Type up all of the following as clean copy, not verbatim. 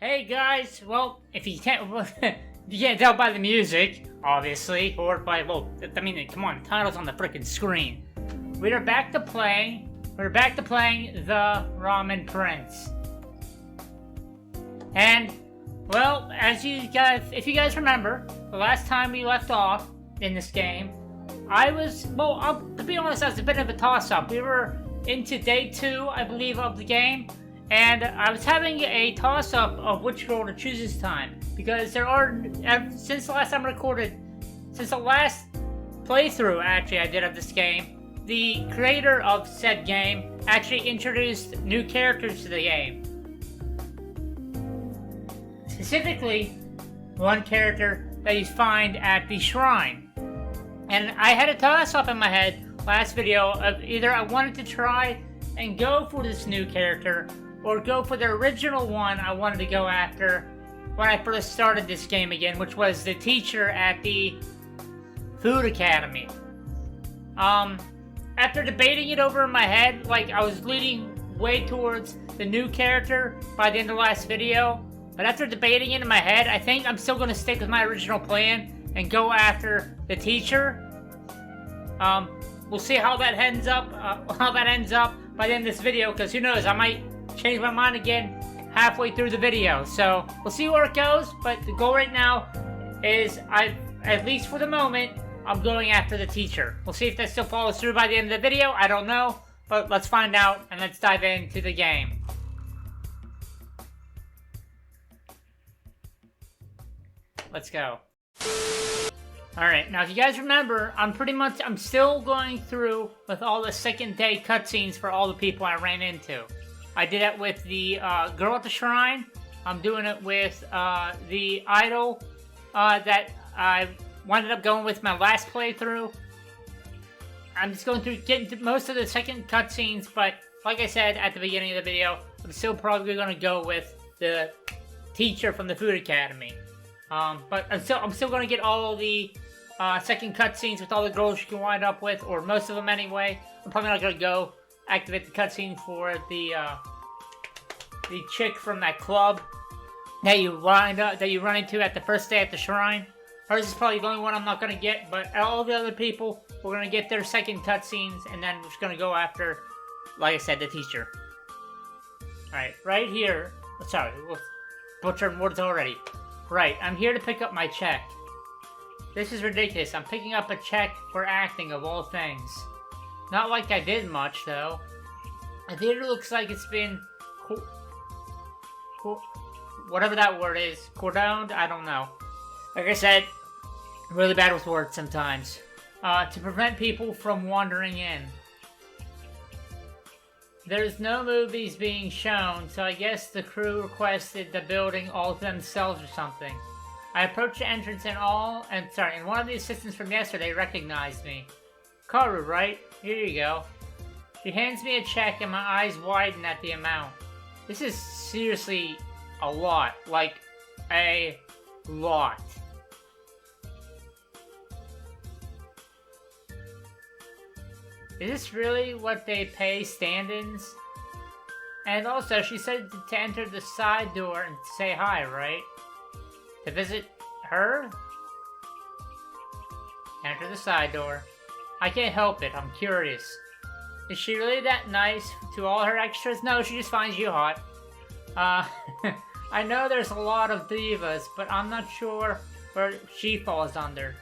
Hey guys, well, if you can't, you can't tell by the music, obviously, or by, well, I mean, come on, the title's on the freaking screen. We're back to playing the Ramen Prince. And, well, as you guys, if you guys remember, the last time we left off in this game, to be honest, I was a bit of a toss-up. We were into day 2, I believe, of the game. And I was having a toss-up of which girl to choose this time. Because there are, since the last time I recorded, since the last playthrough, actually, I did of this game, the creator of said game actually introduced new characters to the game. Specifically, one character that you find at the shrine. And I had a toss-up in my head last video of either I wanted to try and go for this new character, or go for the original one I wanted to go after when I first started this game again, which was the teacher at the Food Academy. After debating it over in my head, like, I was leaning way towards the new character by the end of the last video, but after debating it in my head, I think I'm still going to stick with my original plan and go after the teacher. We'll see how that ends up by the end of this video, because who knows, I might change my mind again halfway through the video. So we'll see where it goes, but the goal right now is, at least for the moment, I'm going after the teacher. We'll see if that still follows through by the end of the video. I don't know, but let's find out and let's dive into the game. Let's go. Alright, now if you guys remember, I'm still going through with all the second day cutscenes for all the people I ran into. I did it with the girl at the shrine. I'm doing it with the idol that I wound up going with my last playthrough. I'm just going through getting to most of the second cutscenes, but like I said at the beginning of the video, I'm still probably going to go with the teacher from the Food Academy. But I'm still going to get all the second cutscenes with all the girls you can wind up with, or most of them anyway. I'm probably not going to go activate the cutscene for the chick from that club that you run into at the first day at the shrine. Hers is probably the only one I'm not gonna get, but all the other people, we're gonna get their second cutscenes, and then we're just gonna go after, like I said, the teacher. Alright, right here. Sorry, butchering words already. Right, I'm here to pick up my check. This is ridiculous. I'm picking up a check for acting, of all things. Not like I did much, though. The theater looks like it's been whatever that word is. Cordoned? I don't know. Like I said, I'm really bad with words sometimes. To prevent people from wandering in. There's no movies being shown, so I guess the crew requested the building all to themselves or something. I approached the entrance and one of the assistants from yesterday recognized me. Karu, right? Here you go. She hands me a check and my eyes widen at the amount. This is seriously a lot. Like, a lot. Is this really what they pay stand-ins? And also, she said to enter the side door and say hi, right? To visit her? Enter the side door. I can't help it, I'm curious. Is she really that nice to all her extras? No, she just finds you hot. I know there's a lot of divas, but I'm not sure where she falls under.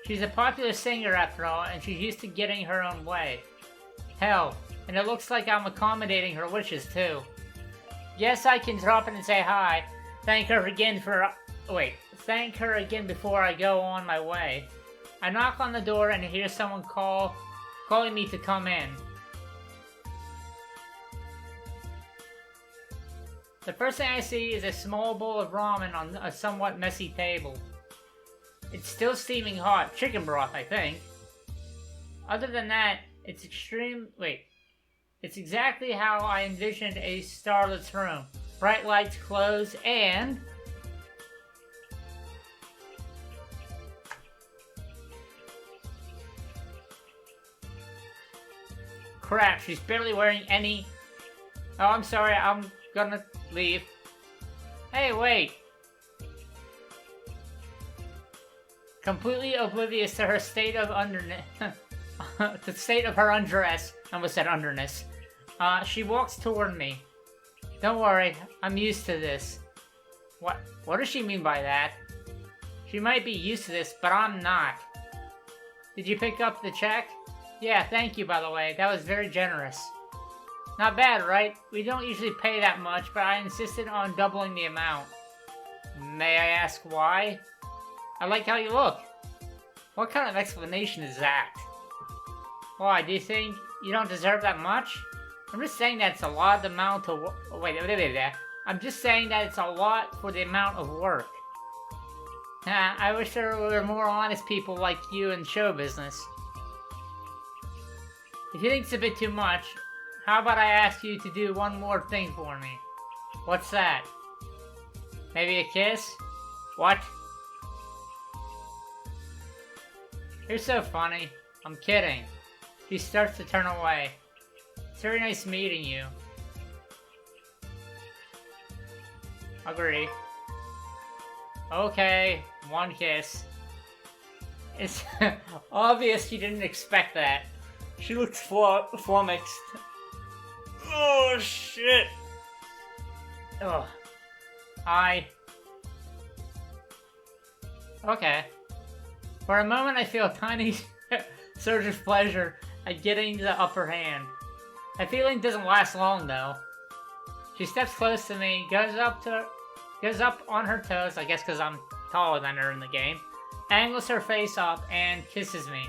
She's a popular singer after all, and she's used to getting her own way. Hell, and it looks like I'm accommodating her wishes too. Yes, I can drop in and say hi. Thank her again before I go on my way. I knock on the door and hear someone calling me to come in. The first thing I see is a small bowl of ramen on a somewhat messy table. It's still steaming hot. Chicken broth, I think. Other than that, it's exactly how I envisioned a starlet's room. Bright lights, clothes, and crap, she's barely wearing any... Oh, I'm sorry, I'm gonna leave. Hey, wait. Completely oblivious to her state of underness, the state of her undress, I almost said underness. She walks toward me. Don't worry, I'm used to this. What does she mean by that? She might be used to this, but I'm not. Did you pick up the check? Yeah, thank you, by the way. That was very generous. Not bad, right? We don't usually pay that much, but I insisted on doubling the amount. May I ask why? I like how you look. What kind of explanation is that? Why, do you think you don't deserve that much? I'm just saying that it's a lot of amount to wait. I'm just saying that it's a lot for the amount of work. I wish there were more honest people like you in show business. If you think it's a bit too much, how about I ask you to do one more thing for me? What's that? Maybe a kiss? What? You're so funny. I'm kidding. She starts to turn away. It's very nice meeting you. Agree. Okay, one kiss. It's obvious she didn't expect that. She looks flummoxed. Oh, shit. Ugh. Hi. Okay. For a moment, I feel a tiny surge of pleasure at getting the upper hand. That feeling doesn't last long, though. She steps close to me, goes up on her toes, I guess because I'm taller than her in the game, angles her face up, and kisses me.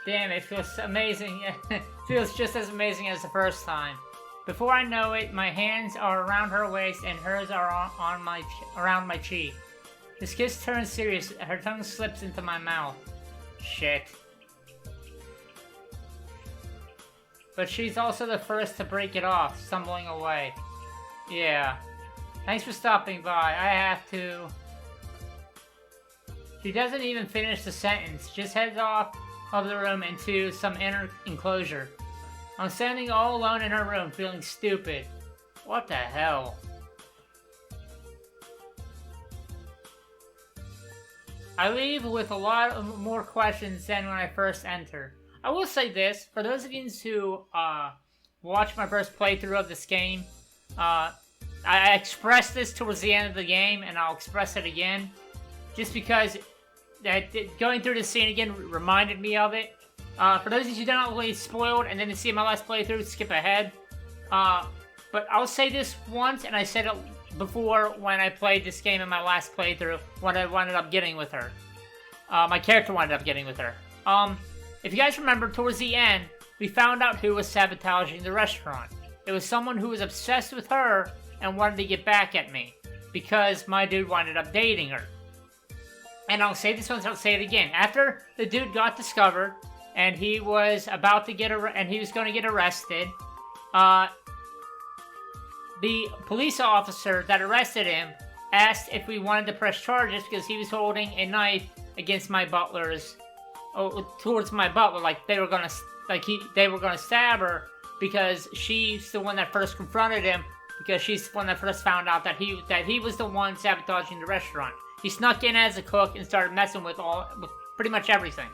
Damn, it feels amazing. It feels just as amazing as the first time. Before I know it, my hands are around her waist and hers are around my cheek. This kiss turns serious. Her tongue slips into my mouth. Shit. But she's also the first to break it off, stumbling away. Yeah. Thanks for stopping by. I have to... She doesn't even finish the sentence, just heads off of the room into some inner enclosure. I'm standing all alone in her room, feeling stupid. What the hell? I leave with a lot of more questions than when I first entered. I will say this, for those of you who watched my first playthrough of this game, I expressed this towards the end of the game, and I'll express it again, just because going through this scene again reminded me of it. For those of you who don't really spoiled and didn't see my last playthrough, skip ahead. But I'll say this once, and I said it before when I played this game in my last playthrough, what I wound up getting with her. My character wound up getting with her. If you guys remember, towards the end, we found out who was sabotaging the restaurant. It was someone who was obsessed with her and wanted to get back at me, because my dude wound up dating her. And I'll say this once, I'll say it again. After the dude got discovered, and he was about to get going to get arrested, the police officer that arrested him asked if we wanted to press charges because he was holding a knife against my butler's, towards my butler, like they were gonna stab her because she's the one that first confronted him, because she's the one that first found out that he was the one sabotaging the restaurant. He snuck in as a cook and started messing with pretty much everything.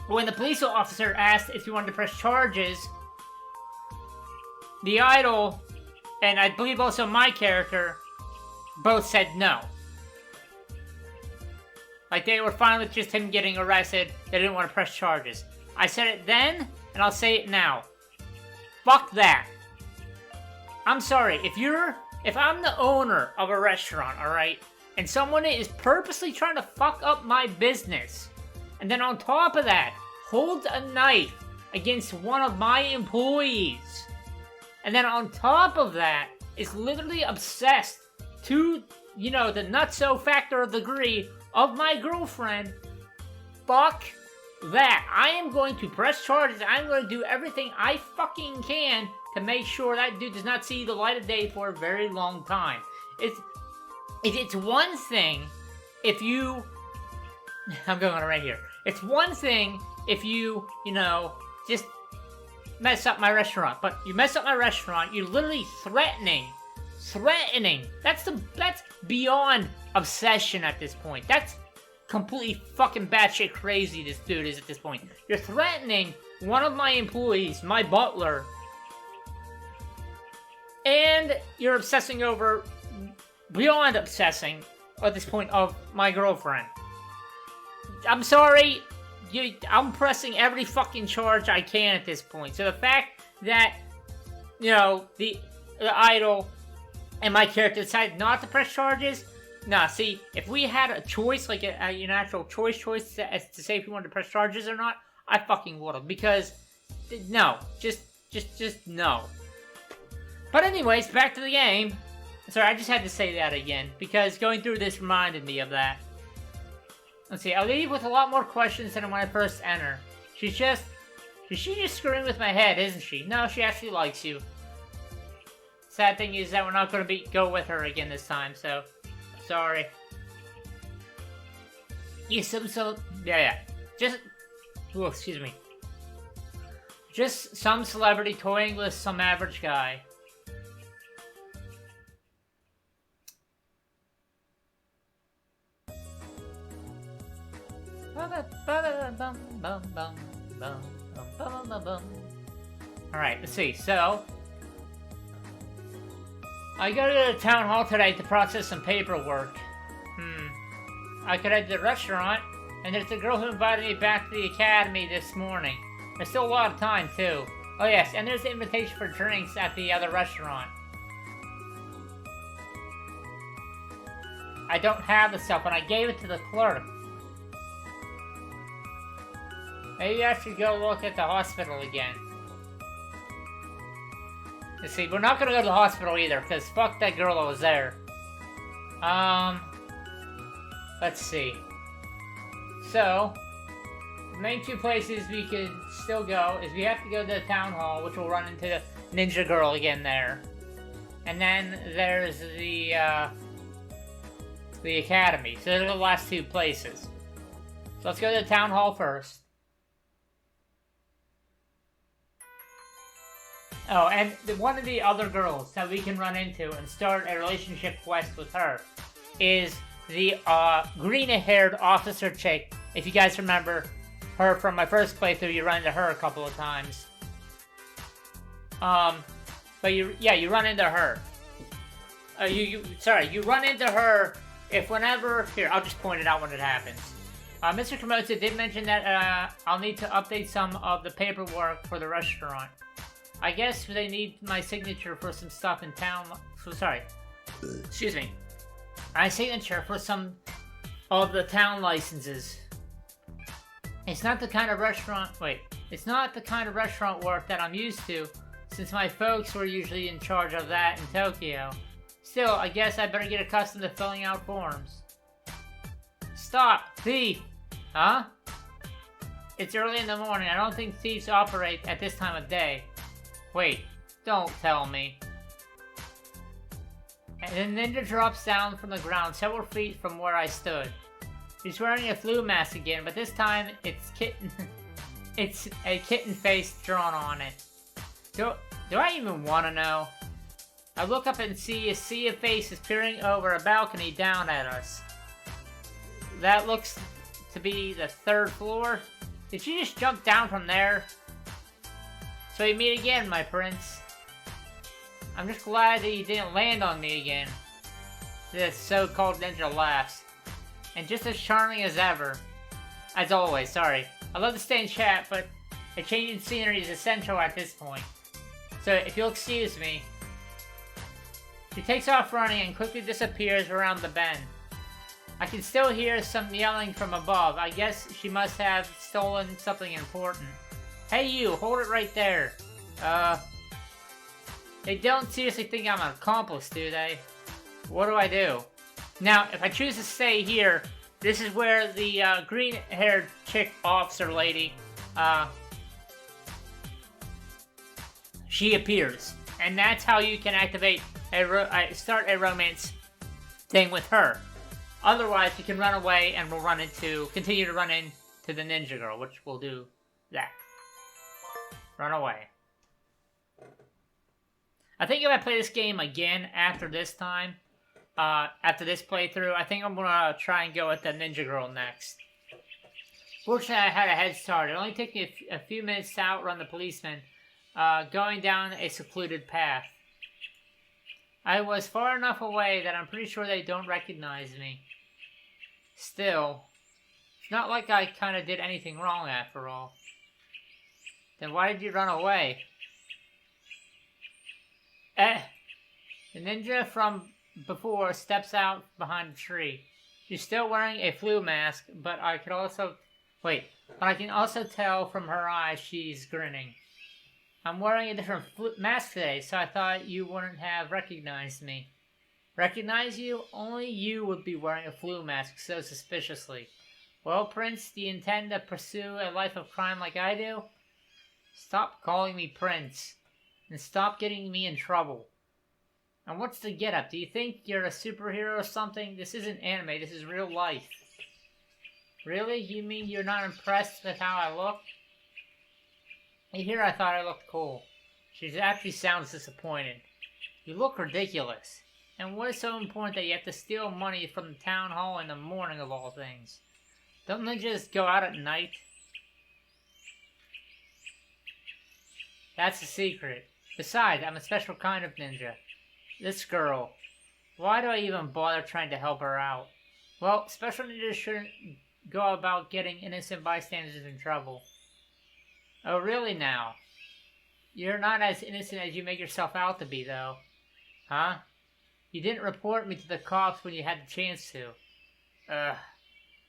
When the police officer asked if he wanted to press charges, the idol, and I believe also my character, both said no. Like, they were fine with just him getting arrested. They didn't want to press charges. I said it then, and I'll say it now. Fuck that. I'm sorry, if I'm the owner of a restaurant, alright, and someone is purposely trying to fuck up my business, and then on top of that, holds a knife against one of my employees, and then on top of that, is literally obsessed to, the nutso factor of degree of my girlfriend, fuck that. I am going to press charges. I'm going to do everything I fucking can to make sure that dude does not see the light of day for a very long time. It's one thing if you... I'm going on right here. It's one thing if you, just mess up my restaurant. But you mess up my restaurant, you're literally threatening. That's beyond obsession at this point. That's completely fucking batshit crazy this dude is at this point. You're threatening one of my employees, my butler, and you're obsessing over, beyond obsessing at this point, of my girlfriend. I'm sorry, I'm pressing every fucking charge I can at this point. So the fact that, you know, the idol and my character decided not to press charges, nah, see, if we had a choice, like an actual choice to say if we wanted to press charges or not, I fucking would've, because, no, just no. But anyways, back to the game. Sorry, I just had to say that again, because going through this reminded me of that. Let's see, I'll leave with a lot more questions than when I first enter. She's just screwing with my head, isn't she? No, she actually likes you. Sad thing is that we're not going to go with her again this time, so sorry. Yeah. Excuse me. Just some celebrity toying with some average guy. Alright, let's see, so I go to the town hall today to process some paperwork. I could head to the restaurant, and there's the girl who invited me back to the academy this morning. There's still a lot of time, too. Oh yes, and there's the invitation for drinks at the other restaurant. I don't have the stuff, and I gave it to the clerk. Maybe I should go look at the hospital again. Let's see, we're not gonna go to the hospital either, because fuck that girl that was there. Let's see. So, the main two places we could still go is we have to go to the town hall, which will run into the ninja girl again there. And then there's the academy. So those are the last two places. So let's go to the town hall first. Oh, and one of the other girls that we can run into and start a relationship quest with her is the green-haired officer chick. If you guys remember her from my first playthrough, you run into her a couple of times. But you run into her. You run into her if whenever... Here, I'll just point it out when it happens. Mr. Komosa did mention that I'll need to update some of the paperwork for the restaurant. I guess they need my signature for some stuff in town. Excuse me. My signature for some of the town licenses. It's not the kind of restaurant work that I'm used to, since my folks were usually in charge of that in Tokyo. Still, I guess I better get accustomed to filling out forms. Stop, thief! Huh? It's early in the morning. I don't think thieves operate at this time of day. Wait, don't tell me. And the ninja drops down from the ground several feet from where I stood. He's wearing a flu mask again, but this time it's a kitten face drawn on it. Do I even want to know? I look up and see a sea of faces peering over a balcony down at us. That looks to be the 3rd floor. Did she just jump down from there? So we meet again, my prince. I'm just glad that you didn't land on me again. This so-called ninja laughs. And just as charming as ever. As always, sorry. I love to stay in chat, but a change in scenery is essential at this point. So if you'll excuse me. She takes off running and quickly disappears around the bend. I can still hear some yelling from above. I guess she must have stolen something important. Hey you, hold it right there. They don't seriously think I'm an accomplice, do they? What do I do? Now, if I choose to stay here, this is where the green-haired chick officer lady, she appears. And that's how you can activate start a romance thing with her. Otherwise, you can run away and we'll continue to run into the ninja girl, which will do that. Run away. I think if I play this game again after this time, after this playthrough, I think I'm gonna try and go with the Ninja Girl next. Fortunately, I had a head start. It only took me a few minutes to outrun the policeman, going down a secluded path. I was far enough away that I'm pretty sure they don't recognize me. Still, it's not like I kind of did anything wrong after all. Then why did you run away? The ninja from before steps out behind a tree. She's still wearing a flu mask, but I can also tell from her eyes she's grinning. I'm wearing a different mask today, so I thought you wouldn't have recognized me. Recognize you? Only you would be wearing a flu mask so suspiciously. Well, Prince, do you intend to pursue a life of crime like I do? Stop calling me Prince, and stop getting me in trouble. And what's the get-up? Do you think you're a superhero or something? This isn't anime, this is real life. Really? You mean you're not impressed with how I look? Here I thought I looked cool. She actually sounds disappointed. You look ridiculous. And what is so important that you have to steal money from the town hall in the morning of all things? Don't they just go out at night? That's the secret. Besides, I'm a special kind of ninja. This girl. Why do I even bother trying to help her out? Well, special ninjas shouldn't go about getting innocent bystanders in trouble. Oh, really now? You're not as innocent as you make yourself out to be, though. Huh? You didn't report me to the cops when you had the chance to. Ugh.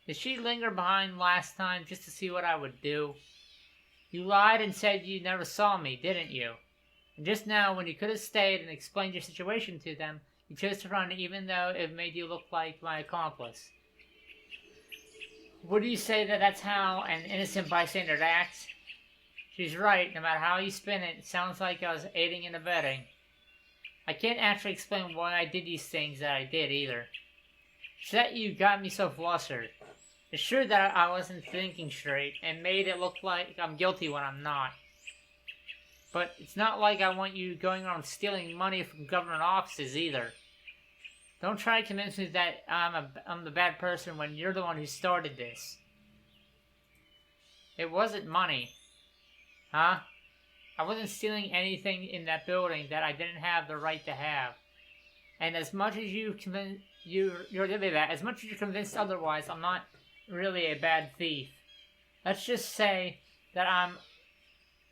Did she linger behind last time just to see what I would do? You lied and said you never saw me, didn't you? And just now, when you could have stayed and explained your situation to them, you chose to run even though it made you look like my accomplice. Would you say that that's how an innocent bystander acts? She's right. No matter how you spin it, it sounds like I was aiding and abetting. I can't actually explain why I did these things that I did, either. It's that you got me so flustered. It's true that I wasn't thinking straight, and made it look like I'm guilty when I'm not. But it's not like I want you going around stealing money from government offices, either. Don't try to convince me that I'm the bad person when you're the one who started this. It wasn't money. Huh? I wasn't stealing anything in that building that I didn't have the right to have. And as much as you're convinced otherwise, I'm not really a bad thief. Let's just say that I'm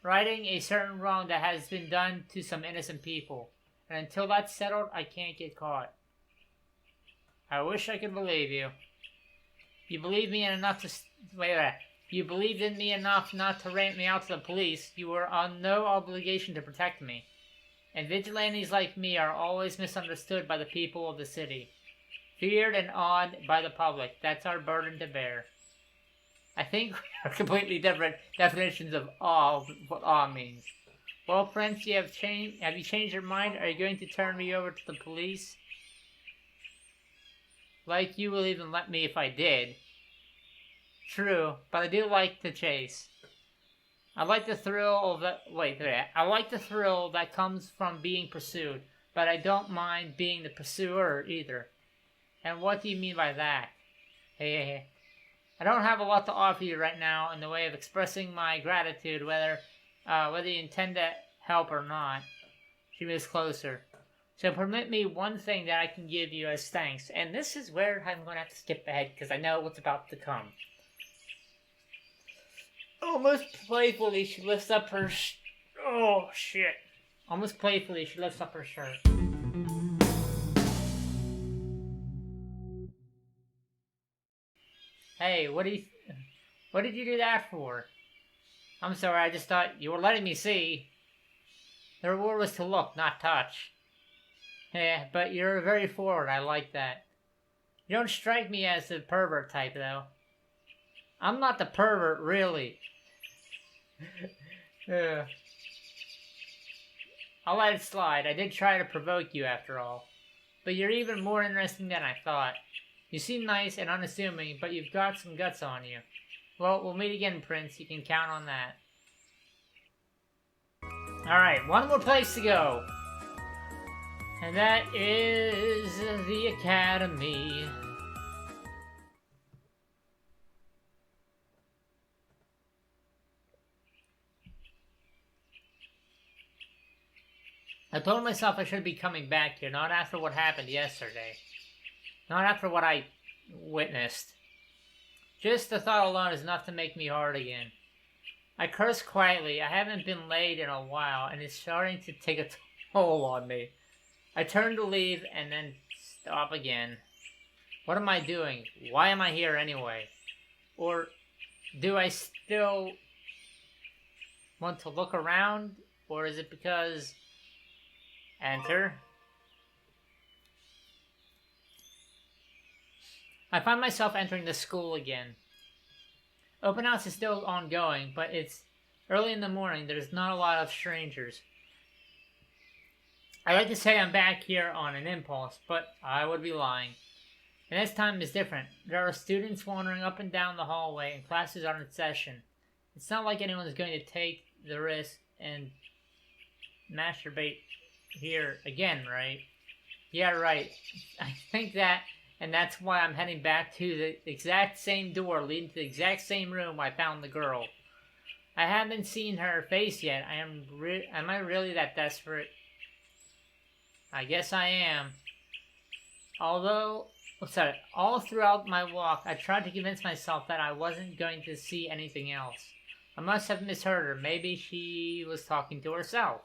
righting a certain wrong that has been done to some innocent people. And until that's settled, I can't get caught. I wish I could believe you. You believed me enough to... You believed in me enough not to rant me out to the police. You were on no obligation to protect me. And vigilantes like me are always misunderstood by the people of the city. Feared and awed by the public. That's our burden to bear. I think we are completely different definitions of awe, what awe means. Well, Prince, have you changed your mind? Are you going to turn me over to the police? Like you will even let me if I did. True, but I do like the chase. I like the thrill that comes from being pursued, but I don't mind being the pursuer either. And what do you mean by that? Hey. I don't have a lot to offer you right now in the way of expressing my gratitude, whether you intend to help or not. She moves closer. So permit me one thing that I can give you as thanks, and this is where I'm going to have to skip ahead because I know what's about to come. Almost playfully, she lifts up her Almost playfully, she lifts up her shirt. Hey, what did you do that for? I'm sorry, I just thought you were letting me see. The reward was to look, not touch. Yeah, but you're very forward, I like that. You don't strike me as the pervert type, though. I'm not the pervert, really. I'll let it slide. I did try to provoke you, after all. But you're even more interesting than I thought. You seem nice and unassuming, but you've got some guts on you. Well, we'll meet again, Prince. You can count on that. Alright, one more place to go. And that is the academy. I told myself I should be coming back here, not after what happened yesterday. Not after what I witnessed. Just the thought alone is enough to make me hard again. I curse quietly. I haven't been laid in a while, and it's starting to take a toll on me. I turn to leave, and then stop again. What am I doing? Why am I here anyway? Or do I still want to look around? Or is it because... Enter. I find myself entering the school again. Open house is still ongoing, but it's early in the morning. There's not a lot of strangers. I like to say I'm back here on an impulse, but I would be lying. And this time is different. There are students wandering up and down the hallway, and classes are in session. It's not like anyone is going to take the risk and masturbate here again, right? Yeah, right. I think that, and that's why I'm heading back to the exact same door leading to the exact same room I found the girl. I haven't seen her face yet. Am I really that desperate? I guess I am. All throughout my walk, I tried to convince myself that I wasn't going to see anything else. I must have misheard her. Maybe she was talking to herself.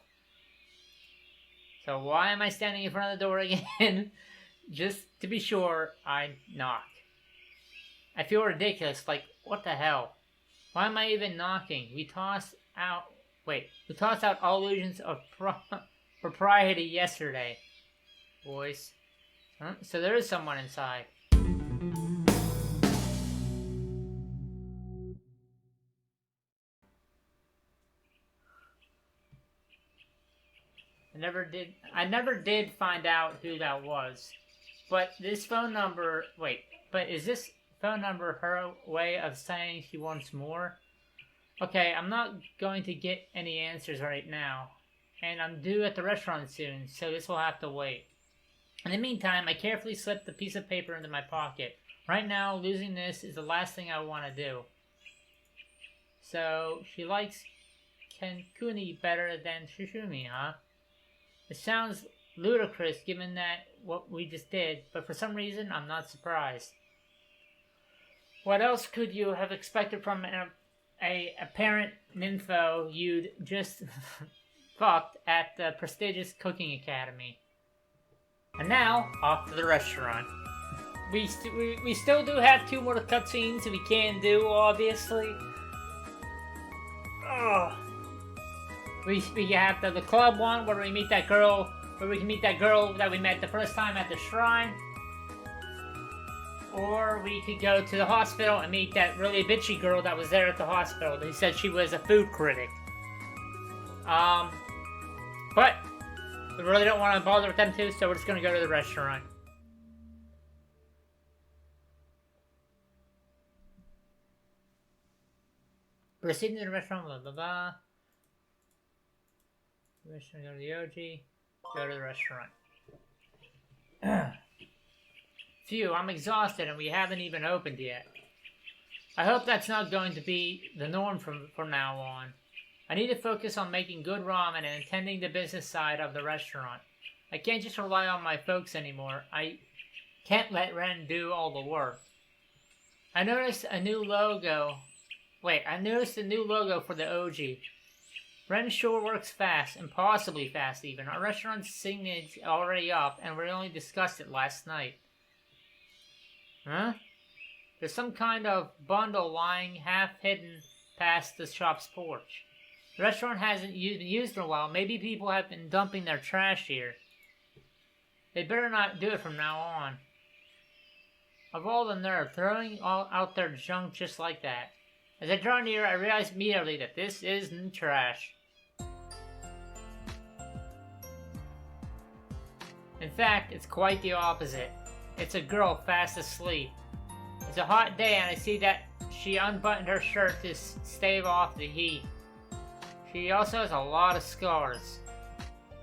So why am I standing in front of the door again? Just to be sure, I knock. I feel ridiculous, like, what the hell? Why am I even knocking? We tossed out all illusions of propriety yesterday. Boys. Huh? So there is someone inside. I never did find out who that was. But this phone number, is this phone number her way of saying she wants more? Okay, I'm not going to get any answers right now. And I'm due at the restaurant soon, so this will have to wait. In the meantime, I carefully slipped the piece of paper into my pocket. Right now, losing this is the last thing I want to do. So, she likes Kenkuni better than Shishumi, huh? It sounds ludicrous given that what we just did, but for some reason I'm not surprised. What else could you have expected from a apparent nympho you'd just fucked at the prestigious cooking academy? And now, off to the restaurant. We still do have 2 more cutscenes we can do, obviously. Ugh. We have the club one where we meet that girl, where we can meet that girl that we met the first time at the shrine. Or we could go to the hospital and meet that really bitchy girl that was there at the hospital. They said she was a food critic. But we really don't want to bother with them too, so we're just going to go to the restaurant. Proceeding to the restaurant, blah blah blah. Restaurant, go to the OG. Go to the restaurant. Phew, I'm exhausted and we haven't even opened yet. I hope that's not going to be the norm from now on. I need to focus on making good ramen and attending the business side of the restaurant. I can't just rely on my folks anymore. I can't let Ren do all the work. I noticed a new logo for the OG. Ren sure works fast, impossibly fast even. Our restaurant's signage already up, and we only discussed it last night. Huh? There's some kind of bundle lying half hidden past the shop's porch. The restaurant hasn't been used in a while. Maybe people have been dumping their trash here. They better not do it from now on. Of all the nerve, throwing out their junk just like that. As I draw near, I realize immediately that this isn't trash. In fact, it's quite the opposite. It's a girl fast asleep. It's a hot day and I see that she unbuttoned her shirt to stave off the heat. She also has a lot of scars.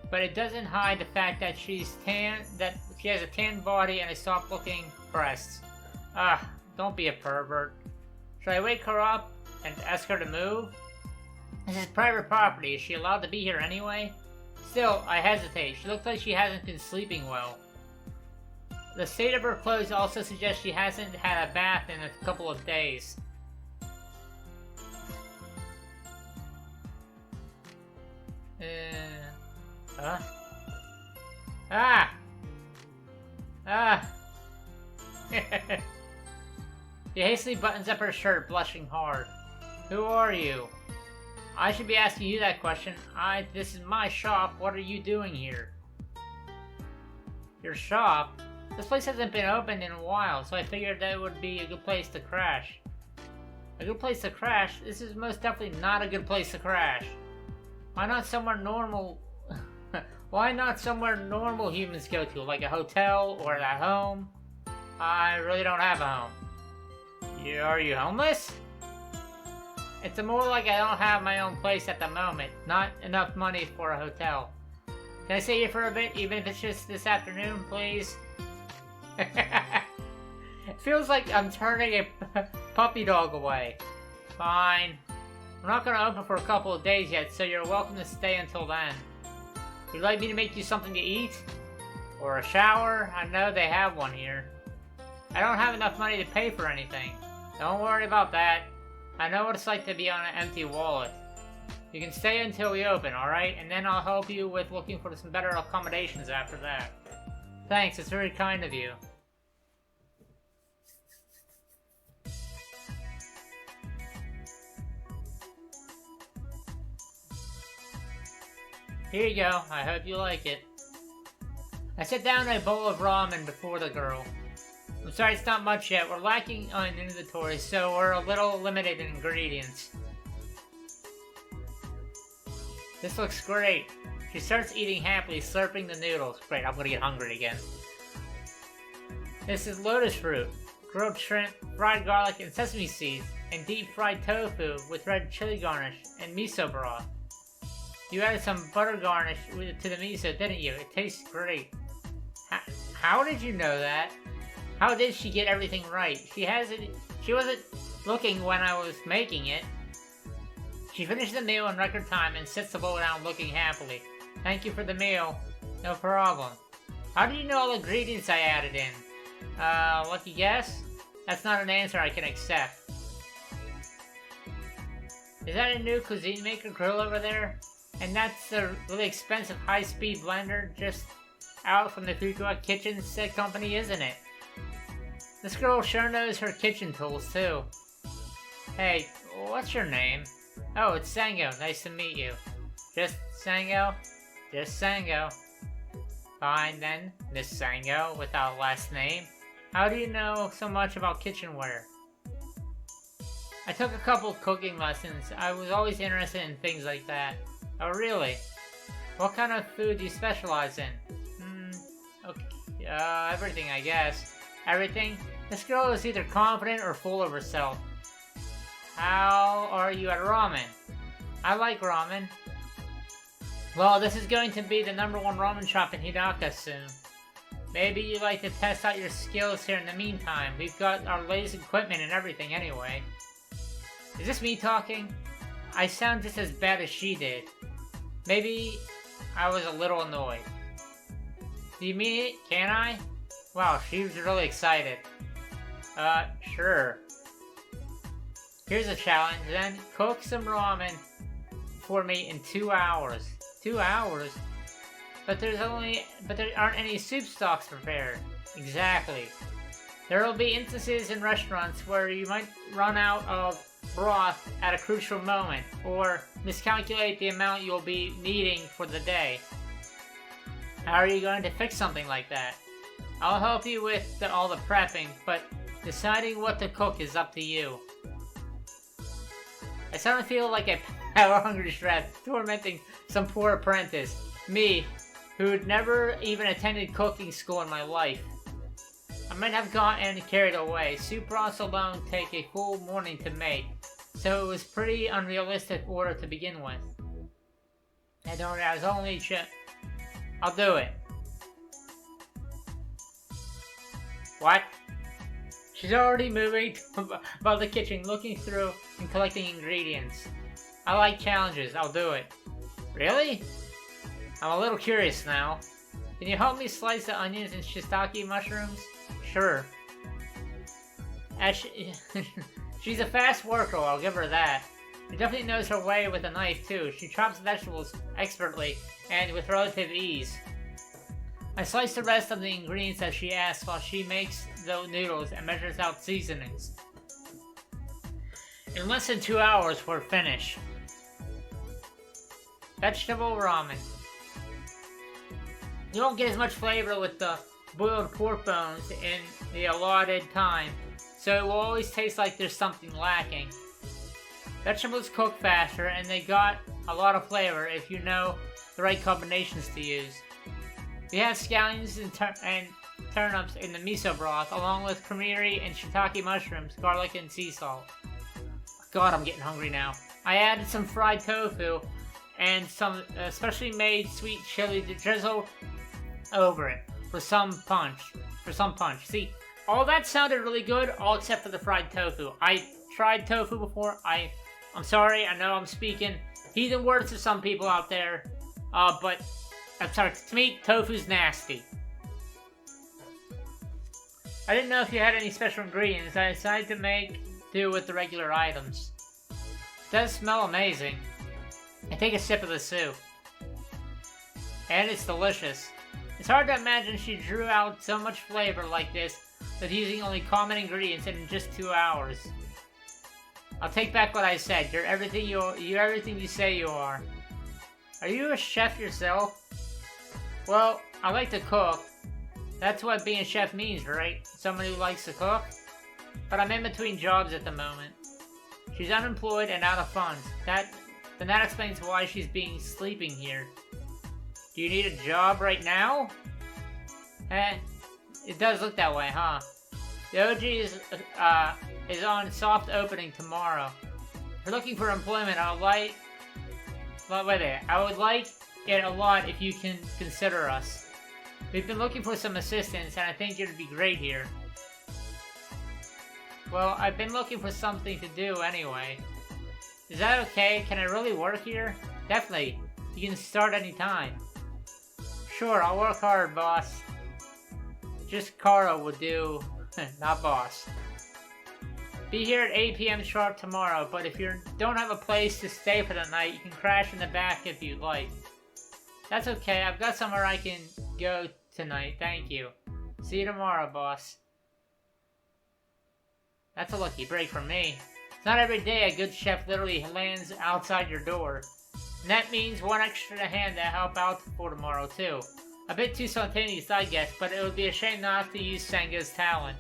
but it doesn't hide the fact that she's tan, that she has a tan body and a soft-looking breasts. Don't be a pervert. Should I wake her up and ask her to move? This is private property. Is she allowed to be here anyway? Still, I hesitate. She looks like she hasn't been sleeping well. The state of her clothes also suggests she hasn't had a bath in a couple of days. She hastily buttons up her shirt, blushing hard. Who are you? I should be asking you that question. This is my shop. What are you doing here? Your shop? This place hasn't been opened in a while, so I figured that would be a good place to crash. A good place to crash? This is most definitely not a good place to crash. Why not somewhere normal? Why not somewhere normal humans go to, like a hotel or at home? I really don't have a home. Are you homeless? It's more like I don't have my own place at the moment. Not enough money for a hotel. Can I stay here for a bit, even if it's just this afternoon, please? It feels like I'm turning a puppy dog away. Fine. We're not gonna open for a couple of days yet, so you're welcome to stay until then. Would you like me to make you something to eat? Or a shower? I know they have one here. I don't have enough money to pay for anything. Don't worry about that. I know what it's like to be on an empty wallet. You can stay until we open, alright? And then I'll help you with looking for some better accommodations after that. Thanks, it's very kind of you. Here you go, I hope you like it. I set down a bowl of ramen before the girl. I'm sorry it's not much yet, we're lacking on inventory, so we're a little limited in ingredients. This looks great. She starts eating happily, slurping the noodles. Great, I'm gonna get hungry again. This is lotus fruit, grilled shrimp, fried garlic and sesame seeds, and deep fried tofu with red chili garnish and miso broth. You added some butter garnish to the miso, didn't you? It tastes great. How did you know that? How did she get everything right? She wasn't looking when I was making it. She finished the meal in record time and sits the bowl down looking happily. Thank you for the meal. No problem. How do you know all the ingredients I added in? Lucky guess? That's not an answer I can accept. Is that a new cuisine maker grill over there? And that's a really expensive high-speed blender just out from the Fuqua Kitchen set company, isn't it? This girl sure knows her kitchen tools, too. Hey, what's your name? Oh, it's Sango. Nice to meet you. Just Sango? Just Sango. Fine then, Miss Sango, without a last name. How do you know so much about kitchenware? I took a couple cooking lessons. I was always interested in things like that. Oh, really? What kind of food do you specialize in? Okay, everything, I guess. Everything? This girl is either confident or full of herself. How are you at ramen? I like ramen. Well, this is going to be the #1 ramen shop in Hidaka soon. Maybe you'd like to test out your skills here in the meantime. We've got our latest equipment and everything anyway. Is this me talking? I sound just as bad as she did. Maybe I was a little annoyed. Do you mean it? Can I? Wow, she was really excited. Sure. Here's a challenge then. Cook some ramen for me in 2 hours. 2 hours? But there aren't any soup stocks prepared. Exactly. There will be instances in restaurants where you might run out of broth at a crucial moment, or miscalculate the amount you'll be needing for the day. How are you going to fix something like that? I'll help you with all the prepping, but deciding what to cook is up to you. I suddenly feel like a power-hungry chef tormenting some poor apprentice. Me, who'd never even attended cooking school in my life. I might have gotten carried away. Soup broths alone take a full morning to make, so it was pretty unrealistic order to begin with. I was only I'll do it. What? She's already moving about the kitchen, looking through and collecting ingredients. I like challenges, I'll do it. Really? I'm a little curious now. Can you help me slice the onions and shiitake mushrooms? Sure. She's a fast worker, I'll give her that. She definitely knows her way with a knife too. She chops vegetables expertly and with relative ease. I slice the rest of the ingredients that she asks while she makes the noodles and measures out seasonings. In less than 2 hours, we're finished. Vegetable ramen. You won't get as much flavor with the boiled pork bones in the allotted time, so it will always taste like there's something lacking. Vegetables cook faster and they got a lot of flavor if you know the right combinations to use. We have scallions and turnips in the miso broth, along with creamery and shiitake mushrooms, garlic, and sea salt. God, I'm getting hungry now. I added some fried tofu and some specially made sweet chili to drizzle over it for some punch. See, all that sounded really good, all except for the fried tofu. I tried tofu before. I'm sorry. I know I'm speaking heathen words to some people out there, but I'm sorry. To me, tofu's nasty. I didn't know if you had any special ingredients. I decided to make do with the regular items. It does smell amazing. I take a sip of the soup. And it's delicious. It's hard to imagine she drew out so much flavor like this with using only common ingredients in just 2 hours. I'll take back what I said. You're everything you say you are. Are you a chef yourself? Well, I like to cook. That's what being a chef means, right? Someone who likes to cook? But I'm in between jobs at the moment. She's unemployed and out of funds. Then that explains why she's sleeping here. Do you need a job right now? It does look that way, huh? The OG is on soft opening tomorrow. If you're looking for employment, I would like it a lot if you can consider us. We've been looking for some assistants, and I think you'd be great here. Well, I've been looking for something to do anyway. Is that okay? Can I really work here? Definitely. You can start anytime. Sure, I'll work hard, boss. Just Kara would do, not boss. Be here at 8 p.m. sharp tomorrow, but if you don't have a place to stay for the night, you can crash in the back if you'd like. That's okay, I've got somewhere I can go tonight, thank you. See you tomorrow, boss. That's a lucky break for me. It's not every day a good chef literally lands outside your door. And that means one extra hand to help out for tomorrow, too. A bit too spontaneous, I guess, but it would be a shame not to use Senga's talent.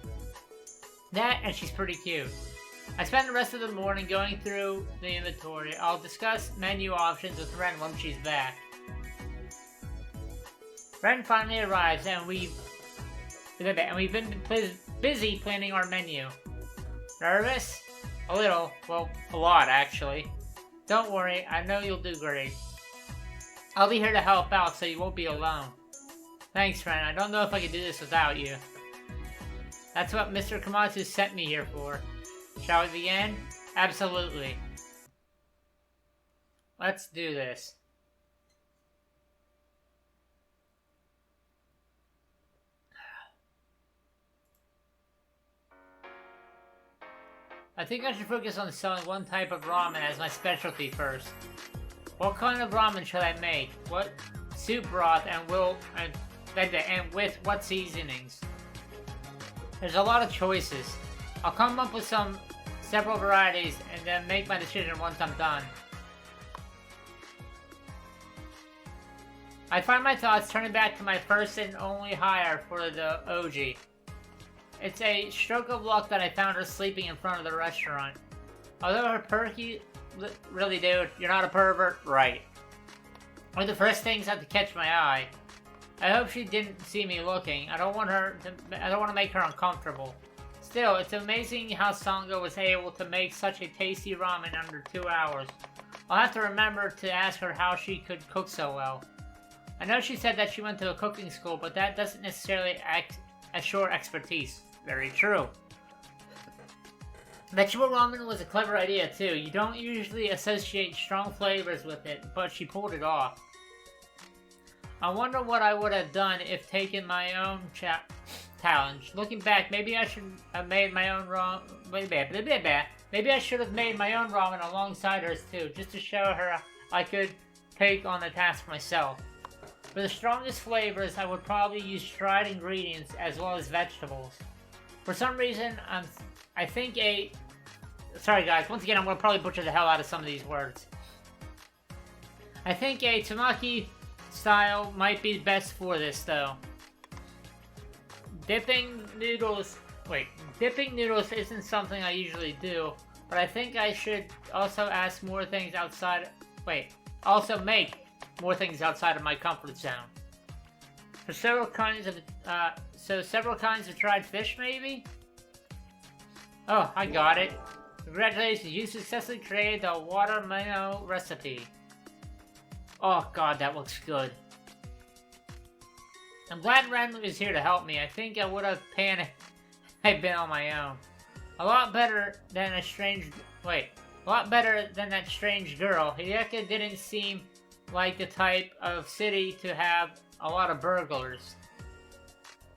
That, and she's pretty cute. I spend the rest of the morning going through the inventory. I'll discuss menu options with Ren when she's back. Ren finally arrives, and we've been busy planning our menu. Nervous? A little. Well, a lot, actually. Don't worry, I know you'll do great. I'll be here to help out, so you won't be alone. Thanks, friend. I don't know if I can do this without you. That's what Mr. Komatsu sent me here for. Shall we begin? Absolutely. Let's do this. I think I should focus on selling one type of ramen as my specialty first. What kind of ramen should I make? What soup broth and with what seasonings? There's a lot of choices. I'll come up with several varieties and then make my decision once I'm done. I find my thoughts turning back to my first and only hire for the OG. It's a stroke of luck that I found her sleeping in front of the restaurant. Although her perky, really dude, you're not a pervert, right? One of the first things had to catch my eye. I hope she didn't see me looking. I don't want to make her uncomfortable. Still, it's amazing how Sangha was able to make such a tasty ramen under 2 hours. I'll have to remember to ask her how she could cook so well. I know she said that she went to a cooking school, but that doesn't necessarily assure expertise. Very true. Vegetable ramen was a clever idea too. You don't usually associate strong flavors with it, but she pulled it off. I wonder what I would have done if taken my own challenge. Looking back, maybe I should have made my own Maybe I should have made my own ramen alongside hers too, just to show her I could take on the task myself. For the strongest flavors, I would probably use dried ingredients as well as vegetables. For some reason, I think sorry guys, once again I'm going to probably butcher the hell out of some of these words. I think a tamaki style might be best for this though. Dipping noodles isn't something I usually do, but I think I should also make more things outside of my comfort zone. For several kinds of dried fish maybe? Oh, I got it. Congratulations, you successfully created the watermelon recipe. Oh god, that looks good. I'm glad Ren is here to help me. I think I would have panicked if I'd been on my own. A lot better than that strange girl. Hideka didn't seem like the type of city to have a lot of burglars.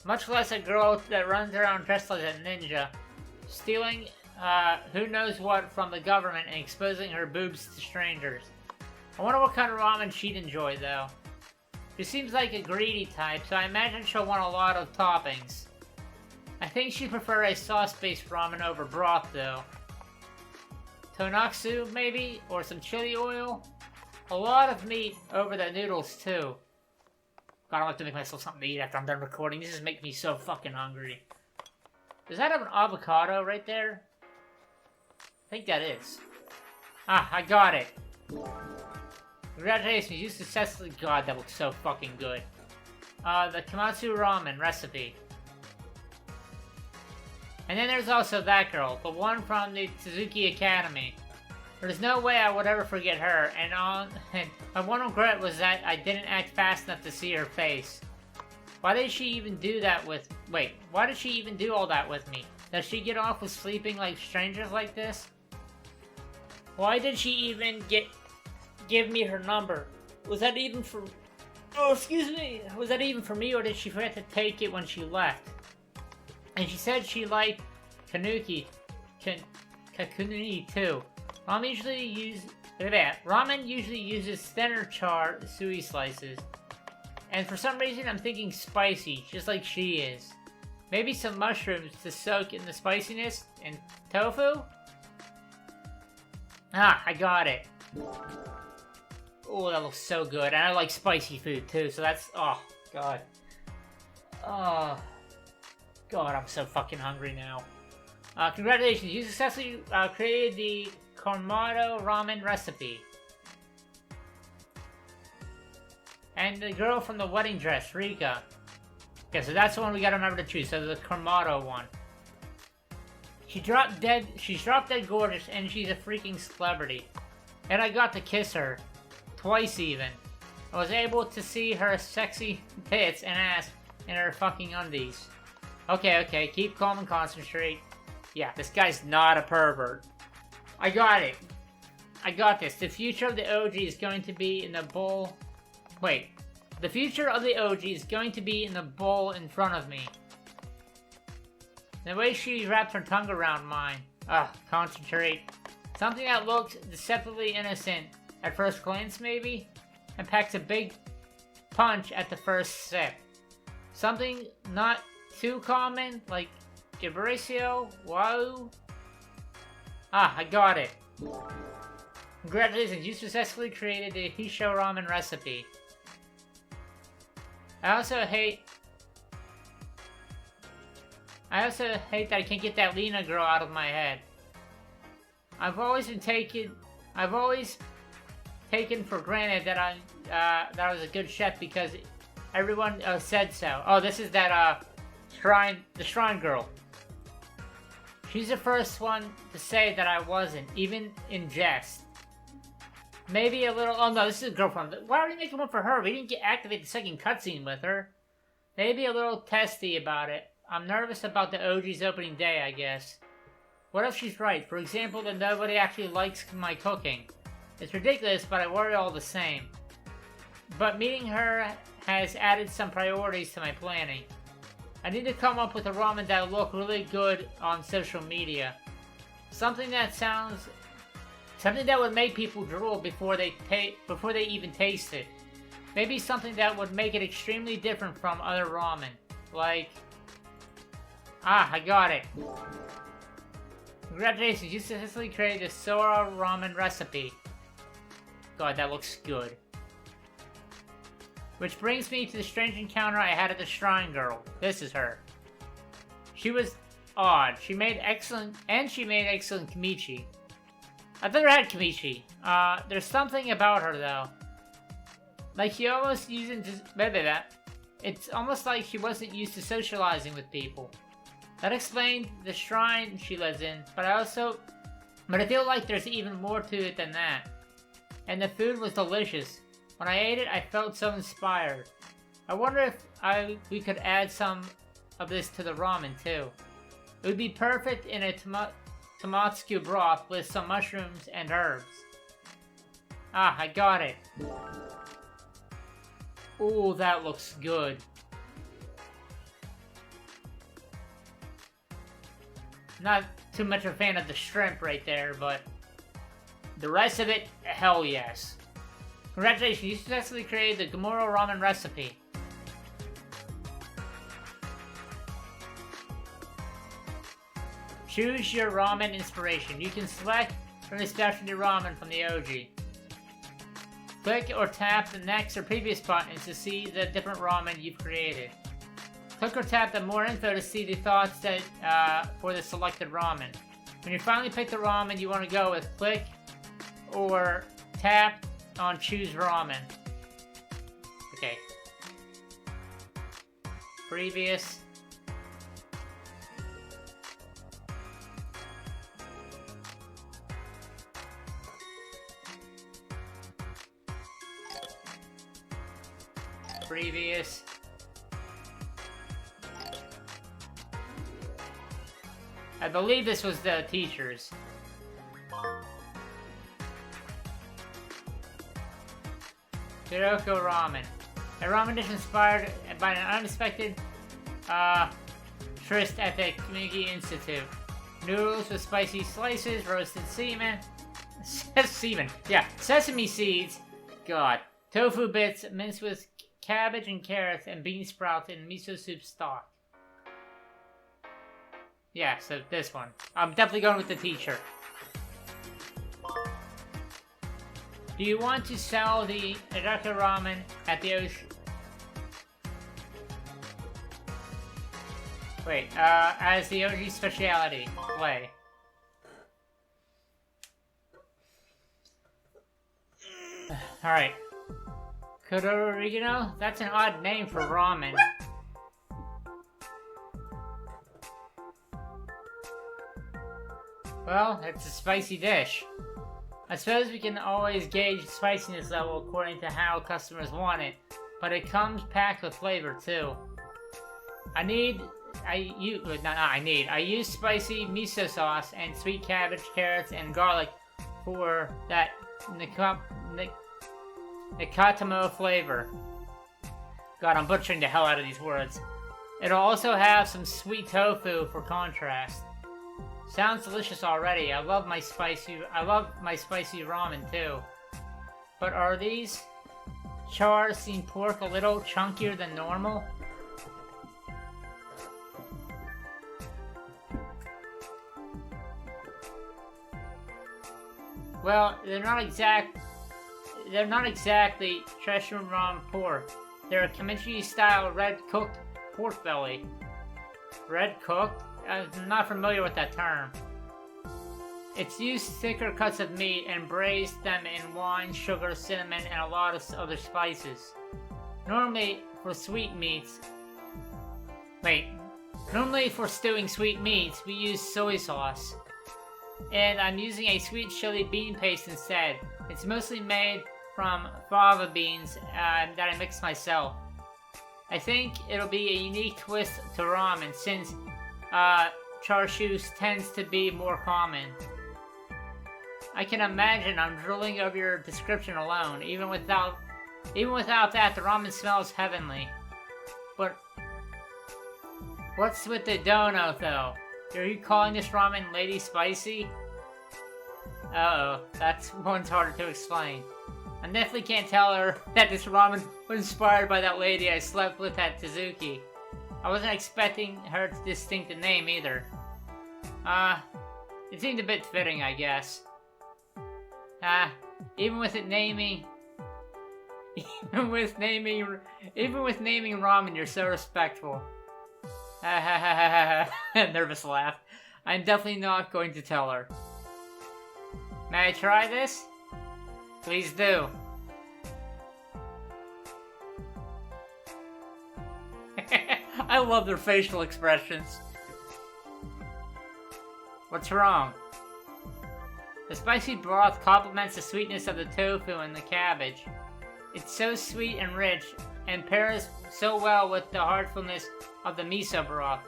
Much less a girl that runs around dressed like a ninja, stealing who knows what from the government and exposing her boobs to strangers. I wonder what kind of ramen she'd enjoy though. She seems like a greedy type, so I imagine she'll want a lot of toppings. I think she'd prefer a sauce-based ramen over broth though. Tonaksu maybe, or some chili oil. A lot of meat over the noodles too. God, I'll have to make myself something to eat after I'm done recording. This is making me so fucking hungry. Does that have an avocado right there? I think that is. Ah, I got it. Congratulations, you successfully... God, that looks so fucking good. The Komatsu ramen recipe. And then there's also that girl, the one from the Suzuki Academy. There's no way I would ever forget her, and my one regret was that I didn't act fast enough to see her face. Why did she even do that with... Wait, why did she even do all that with me? Does she get off with sleeping like strangers like this? Why did she even give me her number? Was that even for... Oh, excuse me! Was that even for me, or did she forget to take it when she left? And she said she liked kakuni too. Ramen usually uses thinner char sui slices. And for some reason I'm thinking spicy, just like she is. Maybe some mushrooms to soak in the spiciness, and tofu? Ah, I got it. Oh, that looks so good. And I like spicy food too, so that's... Oh, God. Oh. God, I'm so fucking hungry now. Congratulations, you successfully created the Komatsu ramen recipe. And the girl from the wedding dress, Rika. Okay, so that's the one we gotta remember to choose, so the Komatsu one. She's drop dead gorgeous, and she's a freaking celebrity. And I got to kiss her. Twice even. I was able to see her sexy tits and ass in her fucking undies. Okay, keep calm and concentrate. Yeah, this guy's not a pervert. I got it. I got this. The future of the OG is going to be in the bowl... Wait. The future of the OG is going to be in the bowl in front of me. The way she wrapped her tongue around mine. Concentrate. Something that looks deceptively innocent at first glance, maybe? And packs a big punch at the first sip. Something not too common, like Gibralcio, wow. I got it. Congratulations, you successfully created the Hisho ramen recipe. I also hate that I can't get that Lena girl out of my head. I've always taken for granted that I was a good chef because everyone said so. Oh, this is that the shrine girl. She's the first one to say that I wasn't, even in jest. Maybe a little... Oh no, this is a girlfriend. Why are we making one for her? We didn't get activate the second cutscene with her. Maybe a little testy about it. I'm nervous about the OG's opening day, I guess. What if she's right? For example, that nobody actually likes my cooking. It's ridiculous, but I worry all the same. But meeting her has added some priorities to my planning. I need to come up with a ramen that will look really good on social media. Something that would make people drool before they even taste it. Maybe something that would make it extremely different from other ramen. Like... Ah, I got it. Congratulations, you successfully created the Sora ramen recipe. God, that looks good. Which brings me to the strange encounter I had at the Shrine Girl. This is her. She was odd. She made excellent kimchi. I've never had kimchi. There's something about her though. Like she almost using that. It's almost like she wasn't used to socializing with people. That explained the shrine she lives in, but I feel like there's even more to it than that. And the food was delicious. When I ate it, I felt so inspired. I wonder if we could add some of this to the ramen too. It would be perfect in a tomatsu broth with some mushrooms and herbs. Ah, I got it. Ooh, that looks good. Not too much of a fan of the shrimp right there, but the rest of it, hell yes. Congratulations, you successfully created the Gamuro ramen recipe. Choose your ramen inspiration. You can select from the specialty ramen from the OG. Click or tap the next or previous buttons to see the different ramen you've created. Click or tap the more info to see the thoughts that for the selected ramen. When you finally pick the ramen you want to go with, click or tap on choose ramen. Okay. Previous. Previous. I believe this was the teacher's. Hiroko ramen. A ramen dish inspired by an unexpected tryst at the Community Institute. Noodles with spicy slices, roasted sesame seeds. God. Tofu bits minced with cabbage and carrots and bean sprouts in miso soup stock. Yeah, so this one. I'm definitely going with the teacher. Do you want to sell the Hiraka ramen at the ocean? Wait, as the OG specialty. Play. Alright. Kodorigino? That's an odd name for ramen. Well, it's a spicy dish. I suppose we can always gauge the spiciness level according to how customers want it, but it comes packed with flavor too. I use spicy miso sauce and sweet cabbage, carrots, and garlic for that Nikatamo flavor. God, I'm butchering the hell out of these words. It'll also have some sweet tofu for contrast. Sounds delicious already. I love my spicy ramen too. But are these char steamed pork a little chunkier than normal? Well, they're not exactly Cheshire pork. They're a kimchi-style red-cooked pork belly. Red-cooked? I'm not familiar with that term. It's used thicker cuts of meat and braised them in wine, sugar, cinnamon, and a lot of other spices. Normally for stewing sweet meats, we use soy sauce. and I'm using a sweet chili bean paste instead. It's mostly made from fava beans that I mix myself. I think it'll be a unique twist to ramen since char siu tends to be more common. I can imagine I'm drooling over your description alone. Even without that, the ramen smells heavenly. But what's with the dono, though? Are you calling this ramen Lady Spicy? Uh-oh, that one's harder to explain. I definitely can't tell her that this ramen was inspired by that lady I slept with at Tezuki. I wasn't expecting her to distinct the name either. It seemed a bit fitting, I guess. Even with naming ramen, you're so respectful. Nervous laugh. I'm definitely not going to tell her. May I try this? Please do. I love their facial expressions. What's wrong? The spicy broth complements the sweetness of the tofu and the cabbage. It's so sweet and rich, and pairs so well with the heartfulness of the miso broth.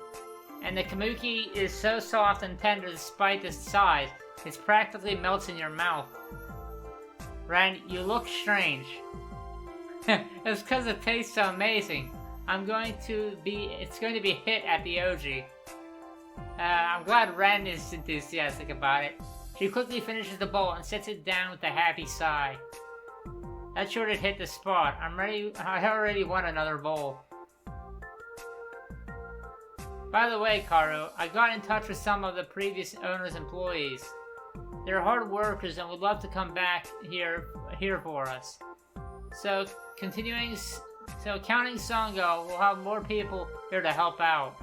And the kamuki is so soft and tender despite its size, it practically melts in your mouth. Ren, you look strange. It's because it tastes so amazing. It's going to be a hit at the OG. I'm glad Ren is enthusiastic about it. She quickly finishes the bowl and sets it down with a happy sigh. That sure did hit the spot. I already won another bowl. By the way, Karu, I got in touch with some of the previous owner's employees. They're hard workers and would love to come back here for us. So counting Songo, we'll have more people here to help out.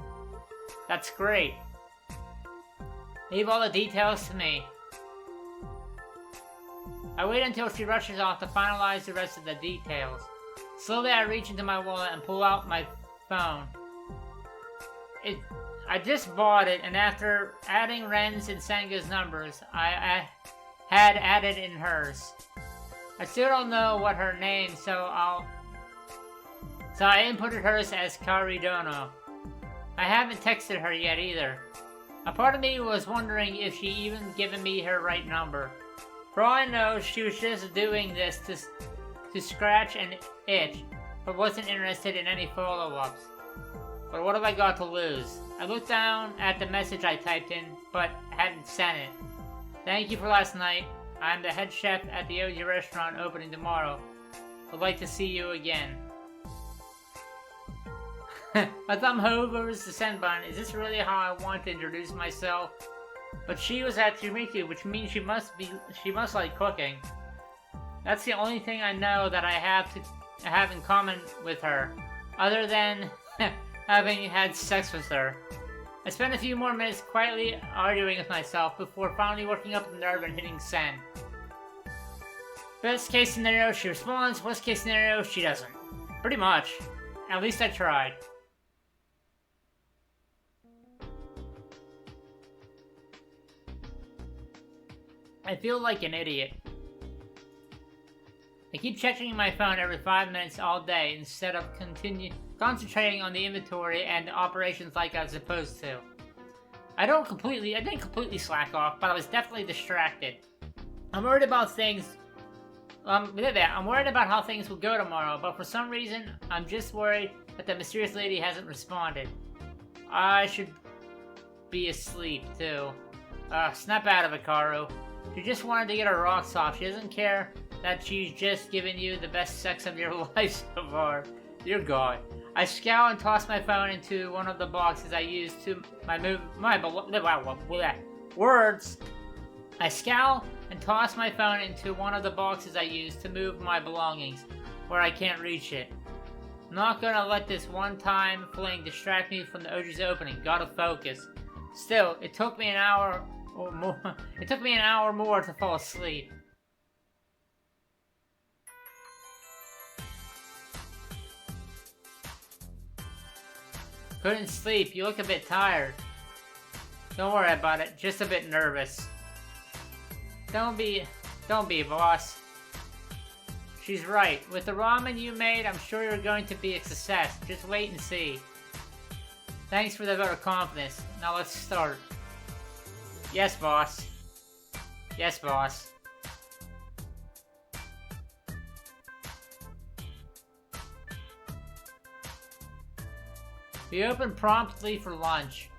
That's great. Leave all the details to me. I wait until she rushes off to finalize the rest of the details. Slowly I reach into my wallet and pull out my phone. I just bought it, and after adding Ren's and Senga's numbers, I had added in hers. I still don't know what her name, so I inputted hers as Karidono. I haven't texted her yet either. A part of me was wondering if she even given me her right number. For all I know, she was just doing this to scratch and itch, but wasn't interested in any follow-ups. But what have I got to lose? I looked down at the message I typed in, but hadn't sent it. Thank you for last night. I'm the head chef at the OG restaurant opening tomorrow. Would like to see you again. My thumb hovers the send button. Is this really how I want to introduce myself? But she was at Yumiki, which means she must like cooking. That's the only thing I know that I have in common with her, other than having had sex with her. I spent a few more minutes quietly arguing with myself before finally working up the nerve and hitting send. Best case scenario, she responds. Worst case scenario, she doesn't. Pretty much. At least I tried. I feel like an idiot. I keep checking my phone every 5 minutes all day instead of concentrating on the inventory and the operations like I was supposed to. I didn't completely slack off, but I was definitely distracted. I'm worried about I'm worried about how things will go tomorrow, but for some reason, I'm just worried that the mysterious lady hasn't responded. I should be asleep, too. Snap out of it, Karu. She just wanted to get her rocks off. She doesn't care that she's just given you the best sex of your life so far. Dear God. I scowl and toss my phone into one of the boxes I use to I scowl and toss my phone into one of the boxes I use to move my belongings where I can't reach it. I'm not gonna let this one-time fling distract me from the OG's opening. Gotta focus. Still, it took me an hour or more. It took me an hour more to fall asleep. Couldn't sleep. You look a bit tired. Don't worry about it. Just a bit nervous. Don't be, boss. She's right. With the ramen you made, I'm sure you're going to be a success. Just wait and see. Thanks for the vote of confidence. Now let's start. Yes, boss. Yes, boss. We opened promptly for lunch.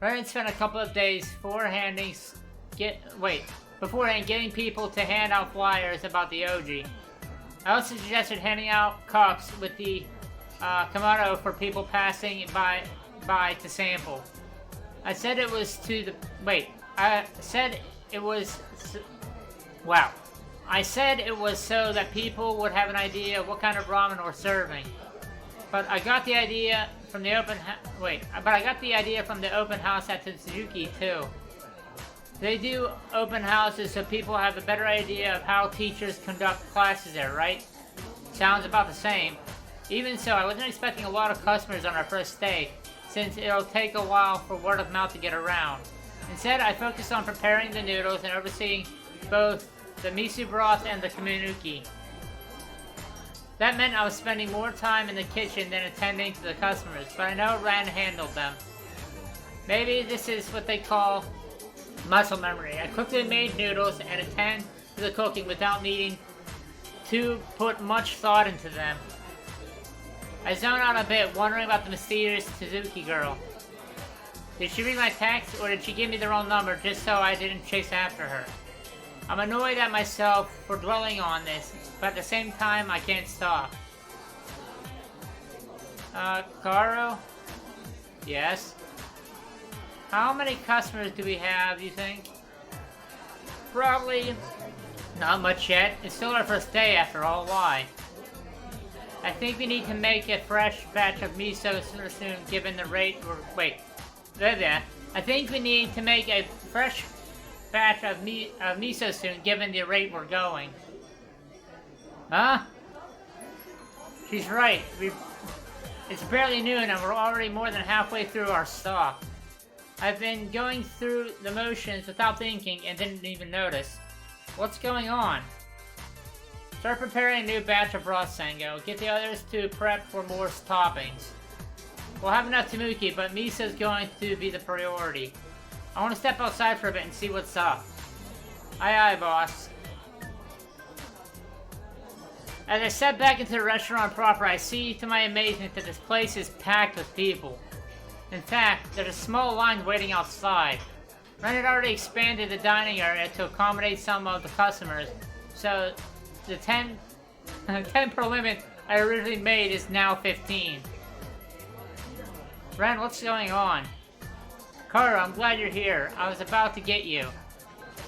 Ramen spent a couple of days beforehand getting people to hand out flyers about the OG. I also suggested handing out cups with the Kamado for people passing by to sample. I said it was so that people would have an idea of what kind of ramen we're serving. But I got the idea from the open house at Suzuki too. They do open houses so people have a better idea of how teachers conduct classes there, right? Sounds about the same. Even so, I wasn't expecting a lot of customers on our first day, since it'll take a while for word of mouth to get around. Instead, I focused on preparing the noodles and overseeing both the miso broth and the kamanuki. That meant I was spending more time in the kitchen than attending to the customers, but I know Ren handled them. Maybe this is what they call muscle memory. I quickly made noodles and attend to the cooking without needing to put much thought into them. I zoned out a bit, wondering about the mysterious Suzuki girl. Did she read my text, or did she give me the wrong number just so I didn't chase after her? I'm annoyed at myself for dwelling on this, but at the same time, I can't stop. Karo? Yes? How many customers do we have, you think? Probably not much yet. It's still our first day after all. Why? I think we need to make a fresh batch of miso soon, given the rate I think we need to make a fresh batch of miso soon, given the rate we're going. Huh? She's right. It's barely noon and we're already more than halfway through our stock. I've been going through the motions without thinking and didn't even notice. What's going on? Start preparing a new batch of broth, Sengo. Get the others to prep for more toppings. We'll have enough tamuki, but miso's going to be the priority. I want to step outside for a bit and see what's up. Aye aye, boss. As I step back into the restaurant proper, I see to my amazement that this place is packed with people. In fact, there's a small line waiting outside. Ren had already expanded the dining area to accommodate some of the customers, so the 10 per limit I originally made is now 15. Ren, what's going on? Kara, I'm glad you're here. I was about to get you.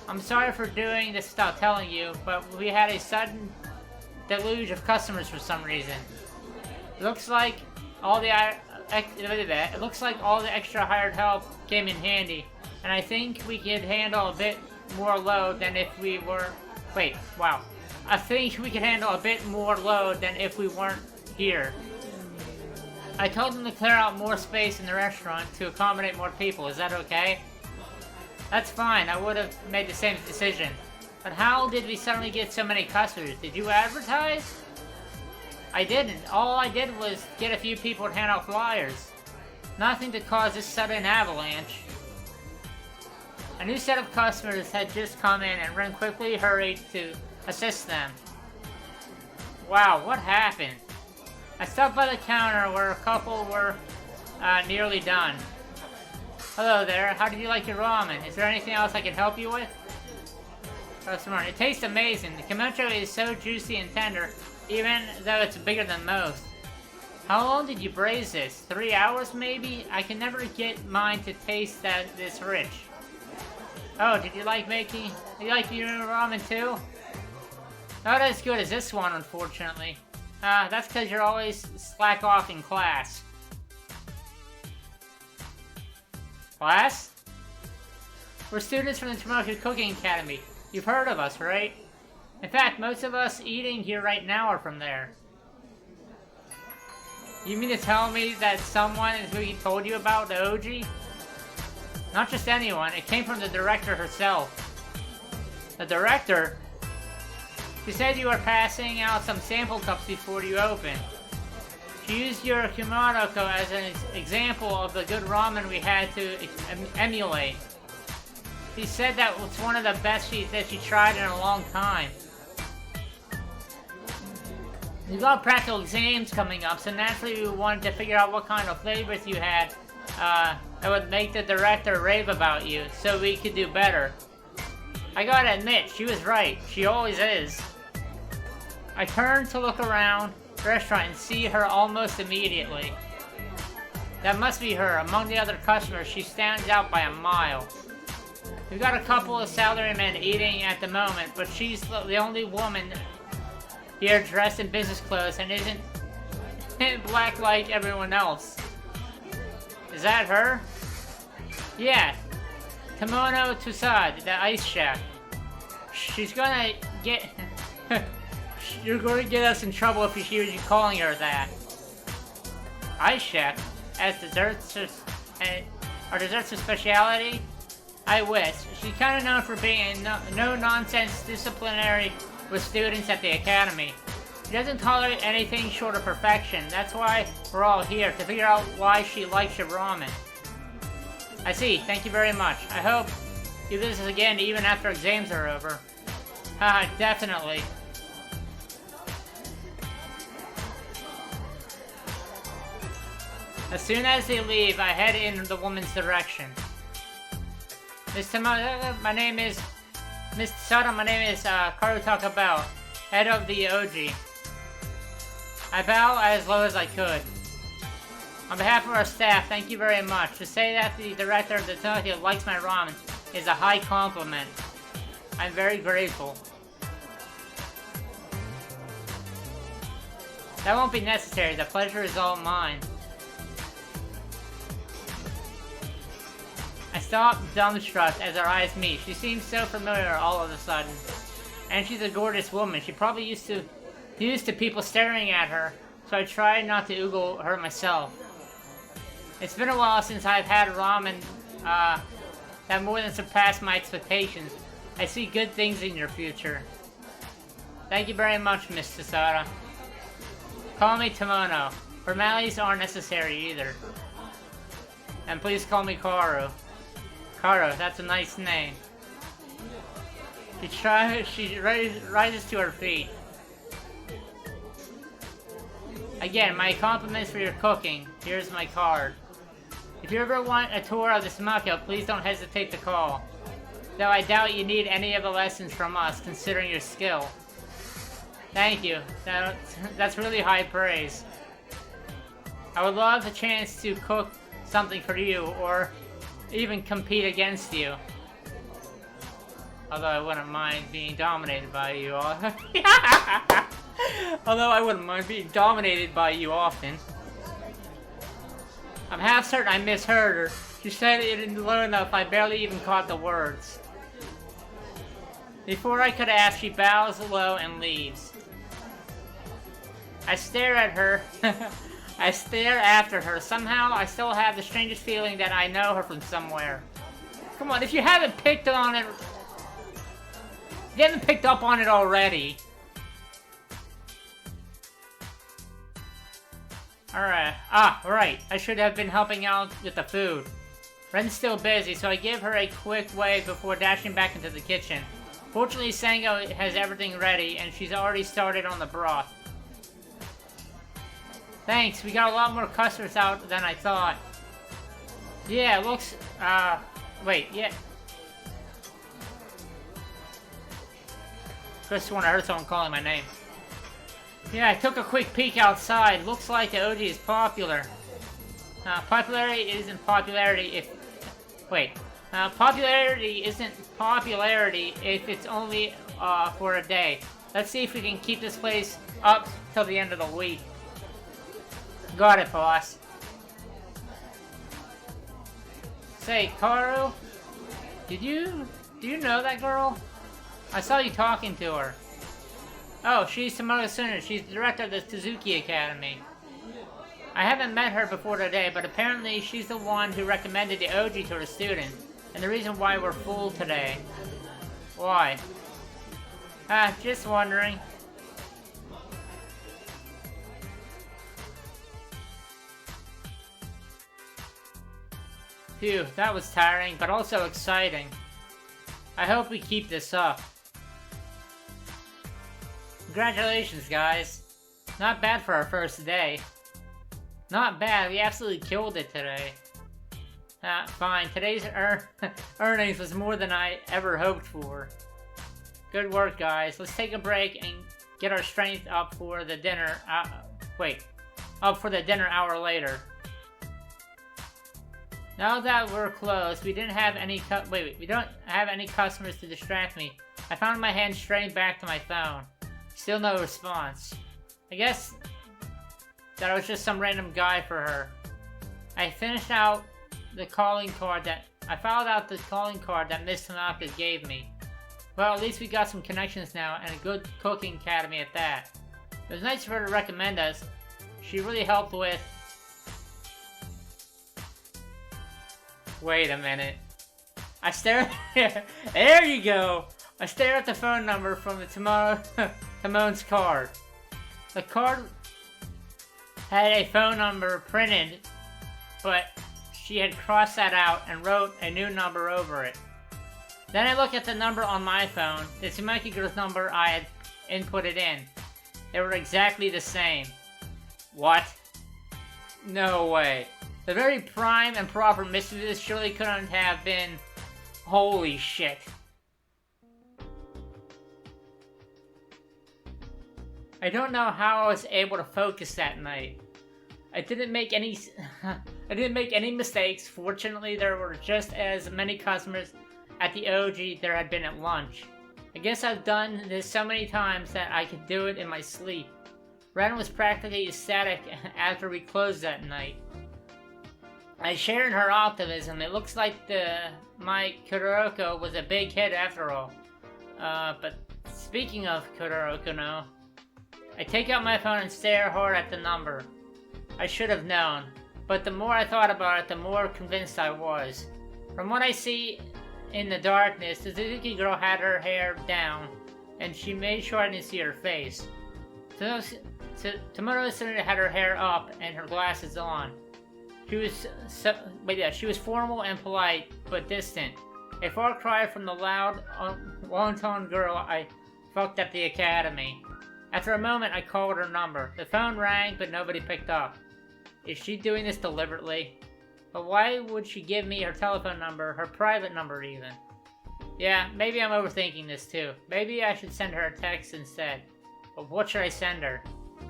I'm sorry for doing this without telling you, but we had a sudden deluge of customers for some reason. It looks like all the extra hired help came in handy, and I think we could handle a bit more load than if we were. I think we could handle a bit more load than if we weren't here. I told them to clear out more space in the restaurant to accommodate more people. Is that okay? That's fine. I would have made the same decision. But how did we suddenly get so many customers? Did you advertise? I didn't. All I did was get a few people to hand out flyers. Nothing to cause this sudden avalanche. A new set of customers had just come in and Ren quickly hurried to assist them. Wow, what happened? I stopped by the counter where a couple were nearly done. Hello there, how did you like your ramen? Is there anything else I can help you with? Customer, it tastes amazing. The kimocho is so juicy and tender, even though it's bigger than most. How long did you braise this? 3 hours maybe? I can never get mine to taste this rich. Oh, did you like your ramen too? Not as good as this one, unfortunately. That's because you're always slack off in class. Class? We're students from the Tomoka Cooking Academy. You've heard of us, right? In fact, most of us eating here right now are from there. You mean to tell me that someone is who you told you about, the OG? Not just anyone, it came from the director herself. The director? She said you were passing out some sample cups before you opened. She used your Kumaroko as an example of the good ramen we had to emulate. She said that was one of the best that she tried in a long time. We got practical exams coming up, so naturally we wanted to figure out what kind of flavors you had that would make the director rave about you, so we could do better. I gotta admit, she was right. She always is. I turned to look around the restaurant and see her almost immediately. That must be her. Among the other customers, she stands out by a mile. We've got a couple of salarymen eating at the moment, but she's the only woman here dressed in business clothes and isn't black like everyone else. Is that her? Yeah. Kimono Tusad, the ice chef. She's gonna get... You're going to get us in trouble if she hears you calling her that. Ice chef? As desserts are desserts a speciality? I wish. She's kind of known for being no-nonsense disciplinary with students at the academy. She doesn't tolerate anything short of perfection. That's why we're all here, to figure out why she likes your ramen. I see. Thank you very much. I hope you do this again even after exams are over. Haha, definitely. As soon as they leave, I head in the woman's direction. Miss Tasada, my name is Karu Takabao, head of the OG. I bow as low as I could. On behalf of our staff, thank you very much. To say that the director of the Tokyo likes my ramen is a high compliment. I'm very grateful. That won't be necessary. The pleasure is all mine. I stop dumbstruck as our eyes meet. She seems so familiar all of a sudden. And she's a gorgeous woman. She probably used to people staring at her, so I try not to oogle her myself. It's been a while since I've had ramen that more than surpassed my expectations. I see good things in your future. Thank you very much, Miss Tasada. Call me Tomono. Formalities aren't necessary either. And please call me Karu. Karu, that's a nice name. She rises to her feet. Again, my compliments for your cooking. Here's my card. If you ever want a tour of the Sumakyo, please don't hesitate to call. Though I doubt you need any of the lessons from us, considering your skill. Thank you. That's really high praise. I would love the chance to cook something for you, or even compete against you. Although I wouldn't mind being dominated by you all. Although I wouldn't mind being dominated by you often. I'm half certain I misheard her. She said it low enough I barely even caught the words. Before I could ask, she bows low and leaves. I stare at her. I stare after her. Somehow, I still have the strangest feeling that I know her from somewhere. Come on, if you haven't picked on it... If you haven't picked up on it already... Alright. Right. I should have been helping out with the food. Ren's still busy, so I give her a quick wave before dashing back into the kitchen. Fortunately, Sango has everything ready, and she's already started on the broth. Thanks, we got a lot more customers out than I thought. Yeah, it looks, wait, yeah. Just when I heard someone calling my name. Yeah, I took a quick peek outside. Looks like the OG is popular. Popularity isn't popularity if... Wait. Popularity isn't popularity if it's only, for a day. Let's see if we can keep this place up till the end of the week. Got it, boss. Say, Karu, do you know that girl? I saw you talking to her. Oh, she's Tomoto Suna. She's the director of the Suzuki Academy. I haven't met her before today, but apparently she's the one who recommended the OG to her student, and the reason why we're full today. Why? Just wondering. Phew, that was tiring, but also exciting. I hope we keep this up. Congratulations, guys. Not bad for our first day. Not bad, we absolutely killed it today. Fine, today's earnings was more than I ever hoped for. Good work, guys. Let's take a break and get our strength up for the dinner. Up for the dinner hour later. Now that we're closed, we don't have any customers to distract me. I found my hand straight back to my phone. Still no response. I guess that I was just some random guy for her. I finished out the calling card that Miss Tanaka gave me. Well, at least we got some connections now, and a good cooking academy at that. It was nice of her to recommend us. She really helped with... Wait a minute. I stare at... There you go! I stare at the phone number from the Timon's card. The card had a phone number printed, but she had crossed that out and wrote a new number over it. Then I look at the number on my phone, the Tsumaki girl's number I had inputted in. They were exactly the same. What? No way. The very prime and proper mischievous surely couldn't have been... Holy shit. I don't know how I was able to focus that night. I didn't make any mistakes. Fortunately, there were just as many customers at the OG there had been at lunch. I guess I've done this so many times that I could do it in my sleep. Ren was practically ecstatic after we closed that night. I shared her optimism. It looks like my Kuroko was a big hit after all. But speaking of Kuroko now, I take out my phone and stare hard at the number. I should have known, but the more I thought about it, the more convinced I was. From what I see in the darkness, the Suzuki girl had her hair down, and she made sure I didn't see her face. Tomoto had her hair up and her glasses on. She was formal and polite, but distant. A far cry from the loud, long-toned girl I fucked at the academy. After a moment, I called her number. The phone rang, but nobody picked up. Is she doing this deliberately? But why would she give me her telephone number, her private number even? Yeah, maybe I'm overthinking this too. Maybe I should send her a text instead. But what should I send her?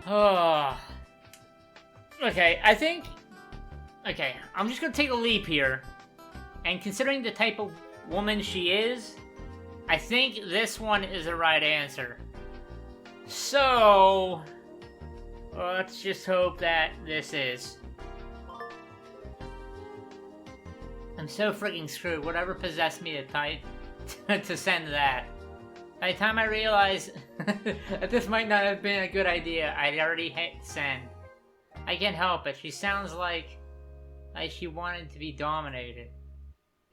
Oh. Okay, I'm just gonna take a leap here. And considering the type of woman she is, I think this one is the right answer. So, let's just hope that this is. I'm so freaking screwed. Whatever possessed me to type to send that. By the time I realized that this might not have been a good idea, I'd already hit send. I can't help it. She sounds like she wanted to be dominated.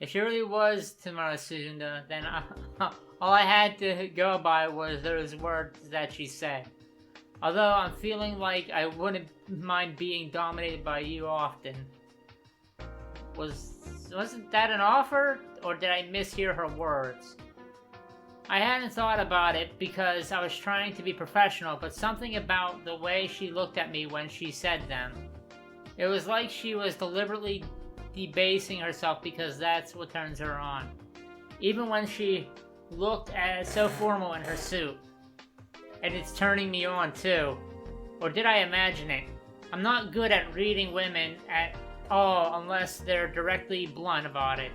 If she really was Tamara Suzunda, then all I had to go by was those words that she said. Although I'm feeling like I wouldn't mind being dominated by you often. Wasn't that an offer, or did I mishear her words? I hadn't thought about it because I was trying to be professional, but something about the way she looked at me when she said them. It was like she was deliberately debasing herself because that's what turns her on. Even when she looked so formal in her suit. And it's turning me on too. Or did I imagine it? I'm not good at reading women at all unless they're directly blunt about it.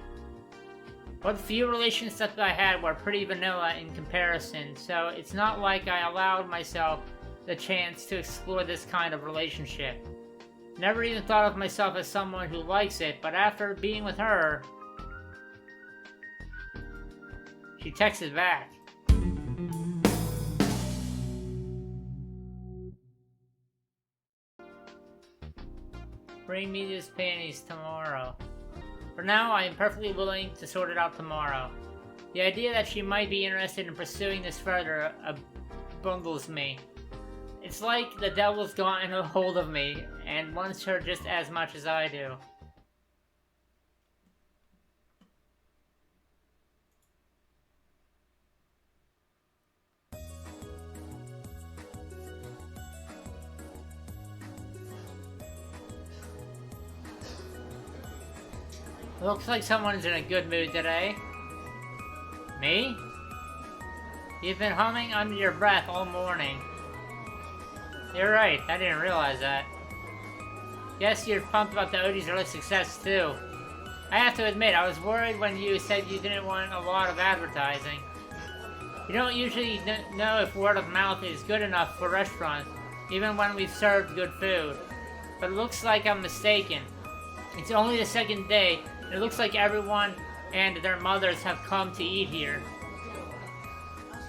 What few relationships I had were pretty vanilla in comparison, so it's not like I allowed myself the chance to explore this kind of relationship. Never even thought of myself as someone who likes it, but after being with her... She texted back. Bring me these panties tomorrow. For now, I am perfectly willing to sort it out tomorrow. The idea that she might be interested in pursuing this further bungles me. It's like the devil's gotten a hold of me and wants her just as much as I do. Looks like someone's in a good mood today. Me? You've been humming under your breath all morning. You're right, I didn't realize that. Guess you're pumped about the OG's early success too. I have to admit, I was worried when you said you didn't want a lot of advertising. You don't usually know if word of mouth is good enough for restaurants, even when we've served good food. But it looks like I'm mistaken. It's only the second day, and it looks like everyone and their mothers have come to eat here.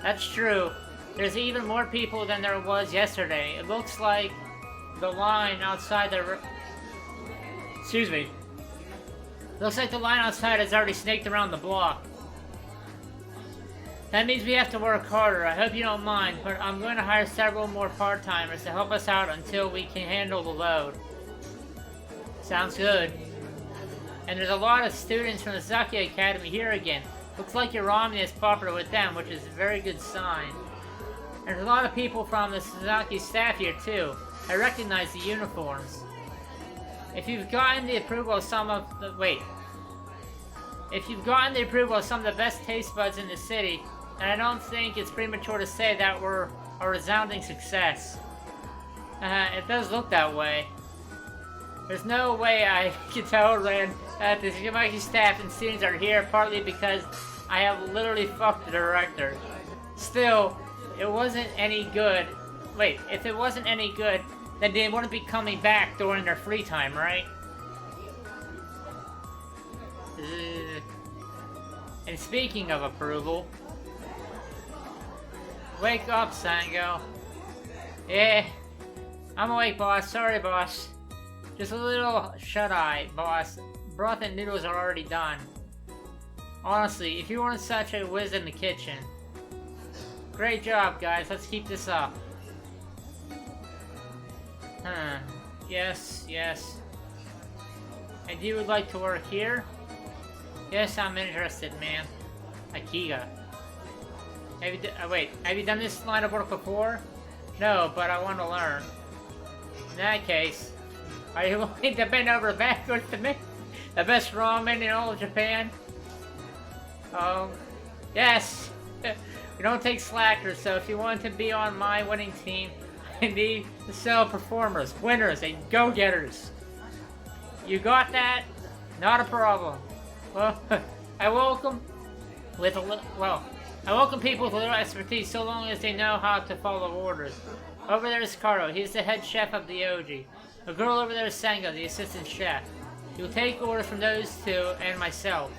That's true. There's even more people than there was yesterday. It looks like the line outside the... Excuse me. Looks like the line outside has already snaked around the block. That means we have to work harder. I hope you don't mind, but I'm going to hire several more part-timers to help us out until we can handle the load. Sounds good. And there's a lot of students from the Sake Academy here again. Looks like your ramen is popular with them, which is a very good sign. There's a lot of people from the Sake staff here too. I recognize the uniforms. If you've gotten the approval of some of the... If you've gotten the approval of some of the best taste buds in the city, then I don't think it's premature to say that we're a resounding success. It does look that way. There's no way I can tell Ren that the Sake staff and students are here partly because I have literally fucked the director. Still, it wasn't any good. Wait, if it wasn't any good, then they wouldn't be coming back during their free time, right? And speaking of approval, wake up, Sango. Yeah, I'm awake, boss. Sorry, boss. Just a little shut-eye, boss. Broth and noodles are already done. Honestly, if you weren't such a whiz in the kitchen. Great job, guys. Let's keep this up. Yes, yes. And you would like to work here? Yes, I'm interested, man. Akiga. Have you done this line of work before? No, but I want to learn. In that case, are you willing to bend over backwards to make the best ramen in all of Japan? Yes. We don't take slackers, so if you want to be on my winning team, I need to sell performers, winners, and go-getters. You got that? Not a problem. Well, I welcome people with a little expertise so long as they know how to follow orders. Over there is Karo. He's the head chef of the OG. The girl over there is Senga, the assistant chef. You'll take orders from those two and myself.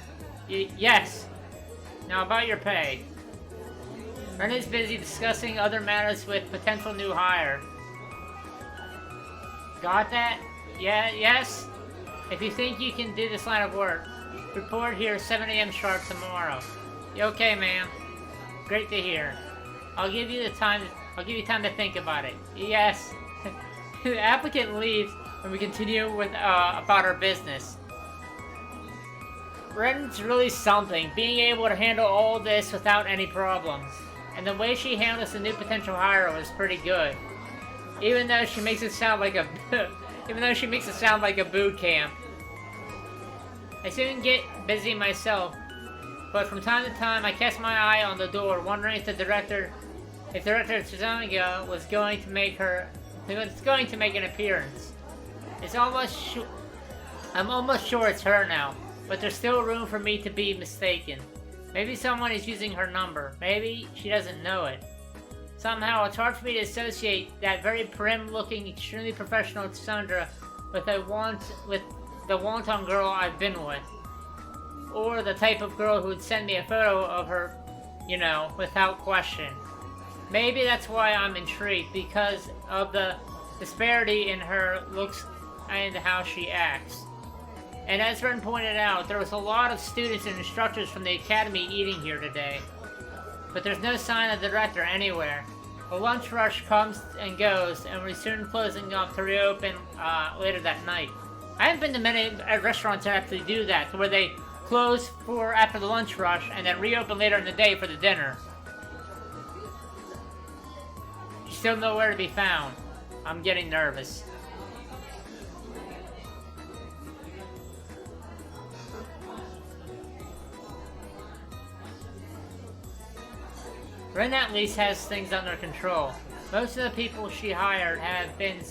Yes. Now about your pay. Ren is busy discussing other matters with potential new hire. Got that? Yeah, yes? If you think you can do this line of work, report here 7 a.m. sharp tomorrow. You okay, ma'am? Great to hear. I'll give you time to think about it. Yes. The applicant leaves and we continue with about our business. Ren's really something, being able to handle all this without any problems. And the way she handles the new potential hire was pretty good. Even though she makes it sound like a boot camp. I soon get busy myself, but from time to time I cast my eye on the door, wondering if Director Tsunaga was going to make an appearance. I'm almost sure it's her now, but there's still room for me to be mistaken. Maybe someone is using her number. Maybe she doesn't know it. Somehow, it's hard for me to associate that very prim-looking, extremely professional Sandra with the wonton girl I've been with. Or the type of girl who would send me a photo of her, without question. Maybe that's why I'm intrigued, because of the disparity in her looks and how she acts. And as Ren pointed out, there was a lot of students and instructors from the academy eating here today. But there's no sign of the director anywhere. The lunch rush comes and goes, and we're soon closing up to reopen later that night. I haven't been to many restaurants that actually do that, where they close for after the lunch rush and then reopen later in the day for the dinner. She's still nowhere to be found. I'm getting nervous. Ren at least has things under control. Most of the people she hired have had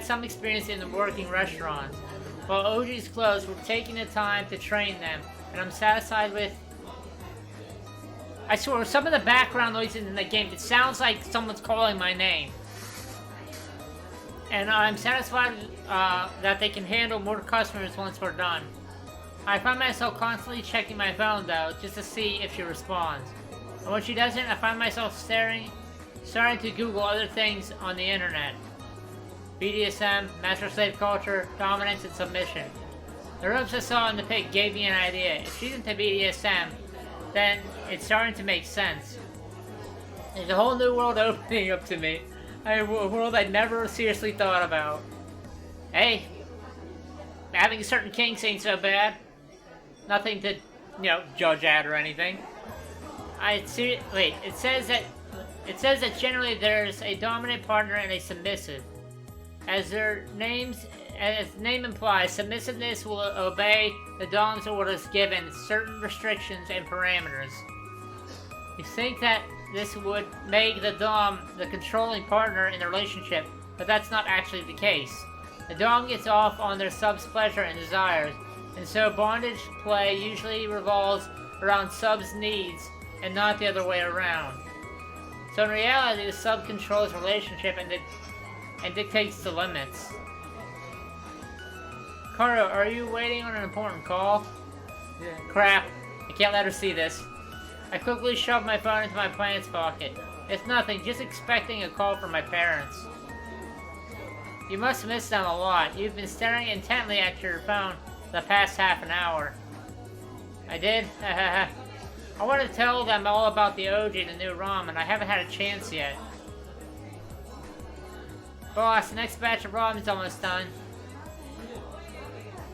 some experience in the working restaurants. While OG's closed, we're taking the time to train them, and I'm satisfied with... I swear, some of the background noises in the game, it sounds like someone's calling my name. And I'm satisfied that they can handle more customers once we're done. I find myself constantly checking my phone though, just to see if she responds. And when she doesn't, I find myself starting to Google other things on the internet. BDSM, master-slave culture, dominance, and submission. The ropes I saw in the pic gave me an idea. If she's into BDSM, then it's starting to make sense. There's a whole new world opening up to me. A world I'd never seriously thought about. Hey, having certain kinks ain't so bad. Nothing to, judge at or anything. It says that generally there's a dominant partner and a submissive. As the name implies, submissiveness will obey the Dom's orders given certain restrictions and parameters. You think that this would make the Dom the controlling partner in the relationship, but that's not actually the case. The Dom gets off on their sub's pleasure and desires, and so bondage play usually revolves around sub's needs and not the other way around. So in reality, the sub controls the relationship and dictates the limits. Karo, are you waiting on an important call? Yeah. Crap, I can't let her see this. I quickly shoved my phone into my pants pocket. It's nothing, just expecting a call from my parents. You must miss them a lot. You've been staring intently at your phone the past half an hour. I did? I want to tell them all about the OG and the new ramen. I haven't had a chance yet. Boss, the next batch of ramen's almost done.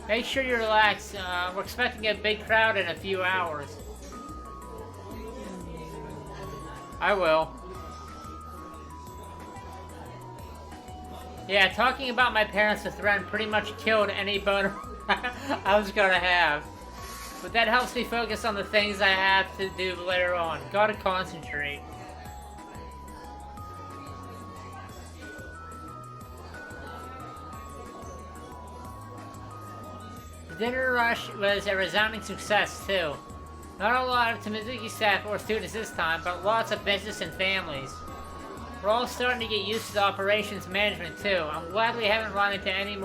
Make sure you relax. We're expecting a big crowd in a few hours. I will. Yeah, talking about my parents with Ren pretty much killed any boner I was gonna have. But that helps me focus on the things I have to do later on. Gotta concentrate. The dinner rush was a resounding success, too. Not a lot of Tamizuki staff or students this time, but lots of business and families. We're all starting to get used to the operations management, too. I'm glad we haven't run into any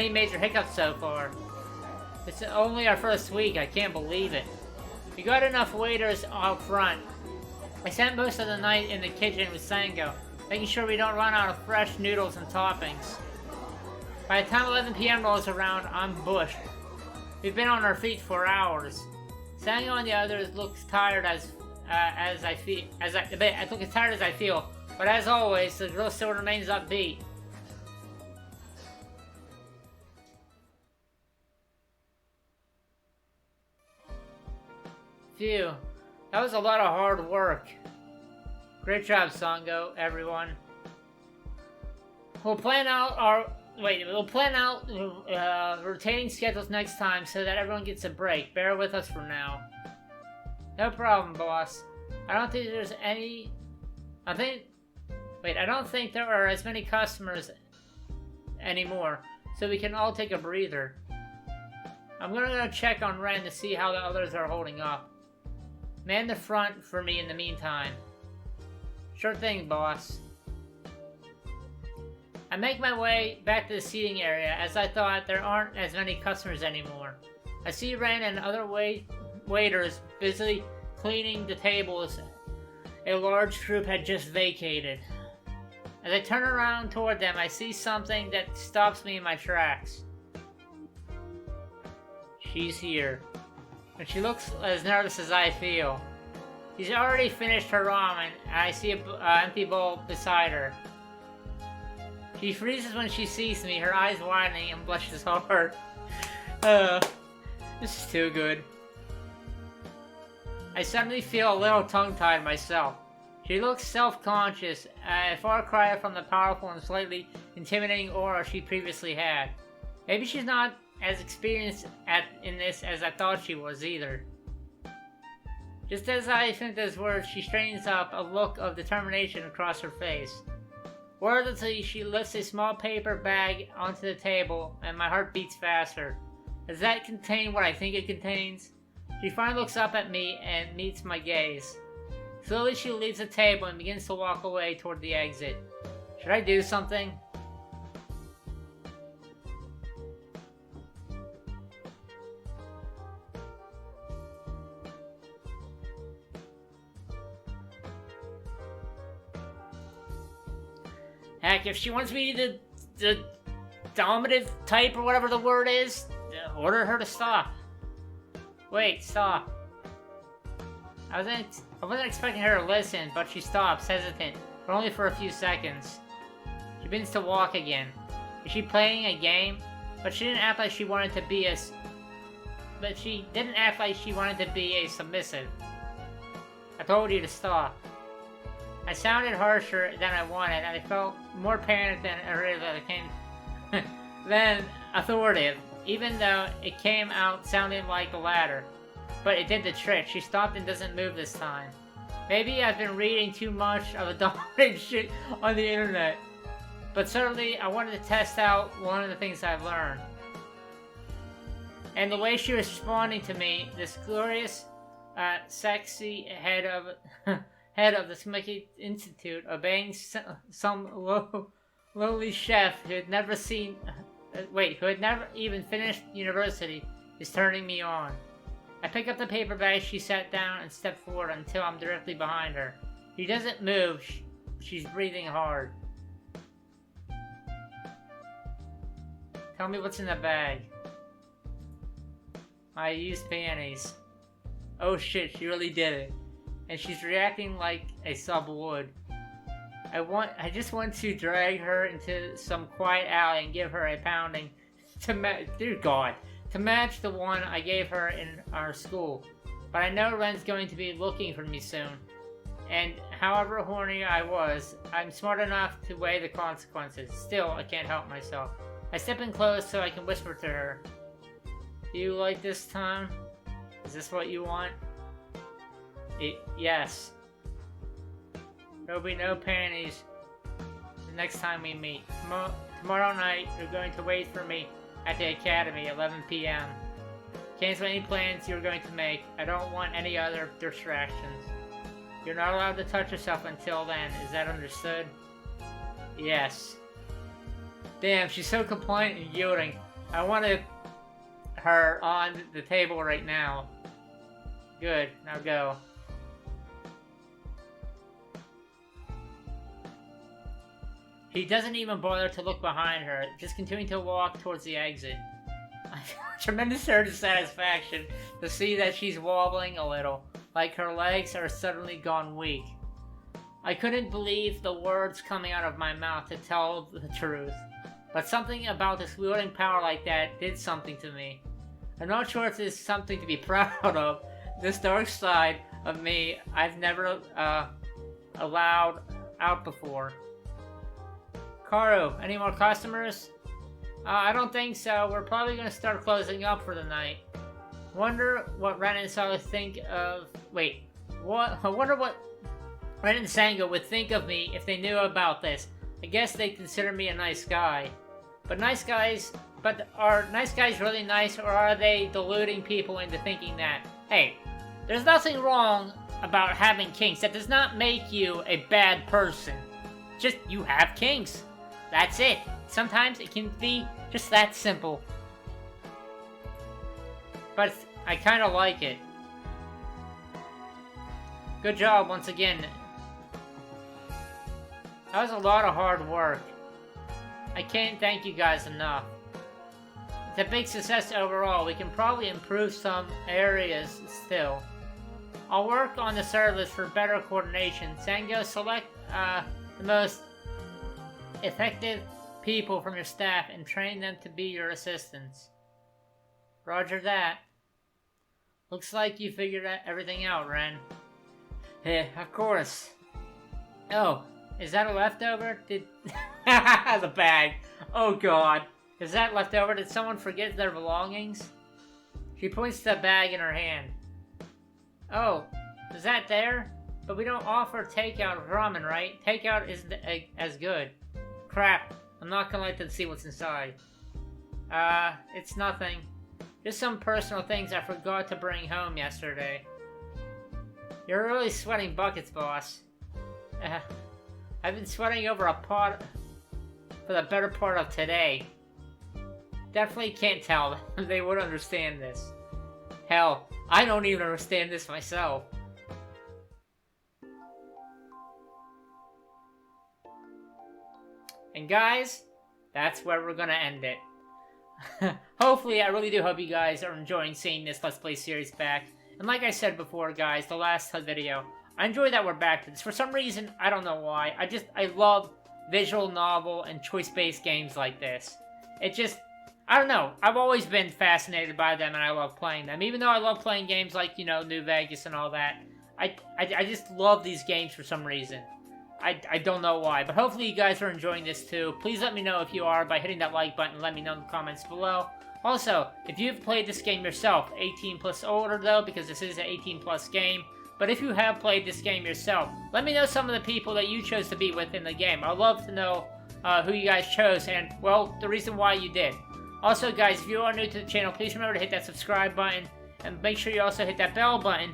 major hiccups so far. It's only our first week, I can't believe it. We got enough waiters out front. I spent most of the night in the kitchen with Sango, making sure we don't run out of fresh noodles and toppings. By the time 11 p.m. rolls around, I'm bushed. We've been on our feet for hours. Sango and the others look tired as I feel, but as always, the girl still remains upbeat. Phew, that was a lot of hard work. Great job, Sango, everyone. We'll plan out rotating schedules next time so that everyone gets a break. Bear with us for now. No problem, boss. I don't think there are as many customers anymore, so we can all take a breather. I'm gonna go check on Ren to see how the others are holding up. Man the front for me in the meantime. Sure thing, boss. I make my way back to the seating area as I thought there aren't as many customers anymore. I see Ren and other waiters busily cleaning the tables a large group had just vacated. As I turn around toward them, I see something that stops me in my tracks. She's here. And she looks as nervous as I feel. She's already finished her ramen, and I see an empty bowl beside her. She freezes when she sees me, her eyes widening and blushes hard. This is too good. I suddenly feel a little tongue-tied myself. She looks self-conscious, a far cry from the powerful and slightly intimidating aura she previously had. Maybe she's not as experienced in this as I thought she was either. Just as I think those words, she straightens up, a look of determination across her face. Wordlessly, she lifts a small paper bag onto the table, and my heart beats faster. Does that contain what I think it contains? She finally looks up at me and meets my gaze. Slowly, she leaves the table and begins to walk away toward the exit. Should I do something? Heck, if she wants me to the dominative type or whatever the word is, order her to stop. Wait, stop. I wasn't expecting her to listen, but she stops, hesitant, but only for a few seconds. She begins to walk again. Is she playing a game? But she didn't act like she wanted to be a submissive. I told you to stop. I sounded harsher than I wanted, and I felt more panicked than authoritative, even though it came out sounding like the latter. But it did the trick. She stopped and doesn't move this time. Maybe I've been reading too much of the dominant shit on the internet. But certainly, I wanted to test out one of the things I've learned. And the way she was responding to me, this glorious, sexy head of the Smicky Institute, obeying some lowly chef who had never even finished university, is turning me on. I pick up the paper bag, she sat down and stepped forward until I'm directly behind her. She doesn't move, she's breathing hard. Tell me what's in the bag. I used panties. Oh shit, she really did it. And she's reacting like a sub would. I just want to drag her into some quiet alley and give her a pounding to match the one I gave her in our school. But I know Ren's going to be looking for me soon. And however horny I was, I'm smart enough to weigh the consequences. Still, I can't help myself. I step in close so I can whisper to her. Do you like this time? Is this what you want? Yes. There'll be no panties the next time we meet. Tomorrow night, you're going to wait for me at the academy at 11 p.m. Cancel any plans you're going to make. I don't want any other distractions. You're not allowed to touch yourself until then. Is that understood? Yes. Damn, she's so compliant and yielding. I wanted her on the table right now. Good, now go. He doesn't even bother to look behind her, just continuing to walk towards the exit. I feel a tremendous surge of satisfaction to see that she's wobbling a little, like her legs are suddenly gone weak. I couldn't believe the words coming out of my mouth to tell the truth, but something about this wielding power like that did something to me. I'm not sure if it's something to be proud of, this dark side of me I've never allowed out before. Karu, any more customers? I don't think so. We're probably going to start closing up for the night. Wonder what Ren and Sangha think of... Wait. I wonder what Ren and Sangha would think of me if they knew about this. I guess they consider me a nice guy. But are nice guys really nice, or are they deluding people into thinking that, hey, there's nothing wrong about having kinks. That does not make you a bad person. Just, you have kinks. That's it. Sometimes it can be just that simple. But I kind of like it. Good job once again. That was a lot of hard work. I can't thank you guys enough. It's a big success overall. We can probably improve some areas still. I'll work on the service for better coordination. Sango, select the most effective people from your staff and train them to be your assistants. Roger that. Looks like you figured everything out, Ren. Yeah, of course. Oh, is that a leftover? The bag. Oh god. Is that leftover? Did someone forget their belongings? She points to the bag in her hand. Oh, is that there? But we don't offer takeout of ramen, right? Takeout isn't as good. Crap. I'm not gonna let them see what's inside. It's nothing. Just some personal things I forgot to bring home yesterday. You're really sweating buckets, boss. I've been sweating over a pot for the better part of today. Definitely can't tell them. They would understand this. Hell, I don't even understand this myself. And guys, that's where we're gonna end it. Hopefully, I really do hope you guys are enjoying seeing this Let's Play series back. And like I said before, guys, the last video, I enjoy that we're back to this. For some reason, I don't know why. I love visual novel and choice-based games like this. It just, I don't know. I've always been fascinated by them and I love playing them. Even though I love playing games like, you know, New Vegas and all that. I just love these games for some reason. I don't know why, but hopefully you guys are enjoying this too. Please let me know if you are by hitting that like button and let me know in the comments below. Also, if you've played this game yourself, 18 plus older though, because this is an 18 plus game, but if you have played this game yourself, let me know some of the people that you chose to be with in the game. I'd love to know who you guys chose and, well, the reason why you did. Also, guys, if you are new to the channel, please remember to hit that subscribe button and make sure you also hit that bell button.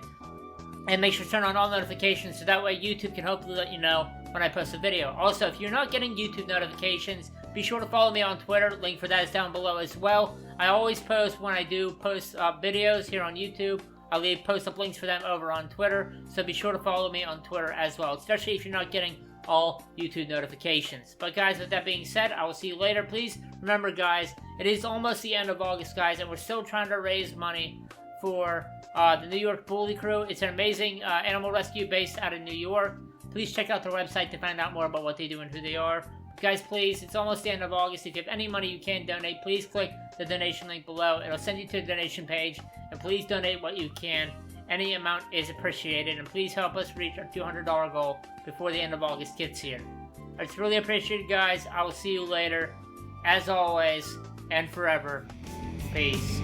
And make sure to turn on all notifications so that way YouTube can hopefully let you know when I post a video. Also, if you're not getting YouTube notifications, be sure to follow me on Twitter. Link for that is down below as well. I always post when I do post videos here on YouTube. I'll post up links for them over on Twitter. So be sure to follow me on Twitter as well, especially if you're not getting all YouTube notifications. But guys, with that being said, I will see you later. Please remember, guys, it is almost the end of August, guys, and we're still trying to raise money for the New York Bully Crew. It's an amazing animal rescue based out of New York. Please check out their website to find out more about what they do and who they are. But guys, please, it's almost the end of August. If you have any money you can donate, please click the donation link below. It'll send you to the donation page. And please donate what you can. Any amount is appreciated. And please help us reach our $200 goal before the end of August gets here. It's really appreciated, guys. I will see you later. As always, and forever, peace.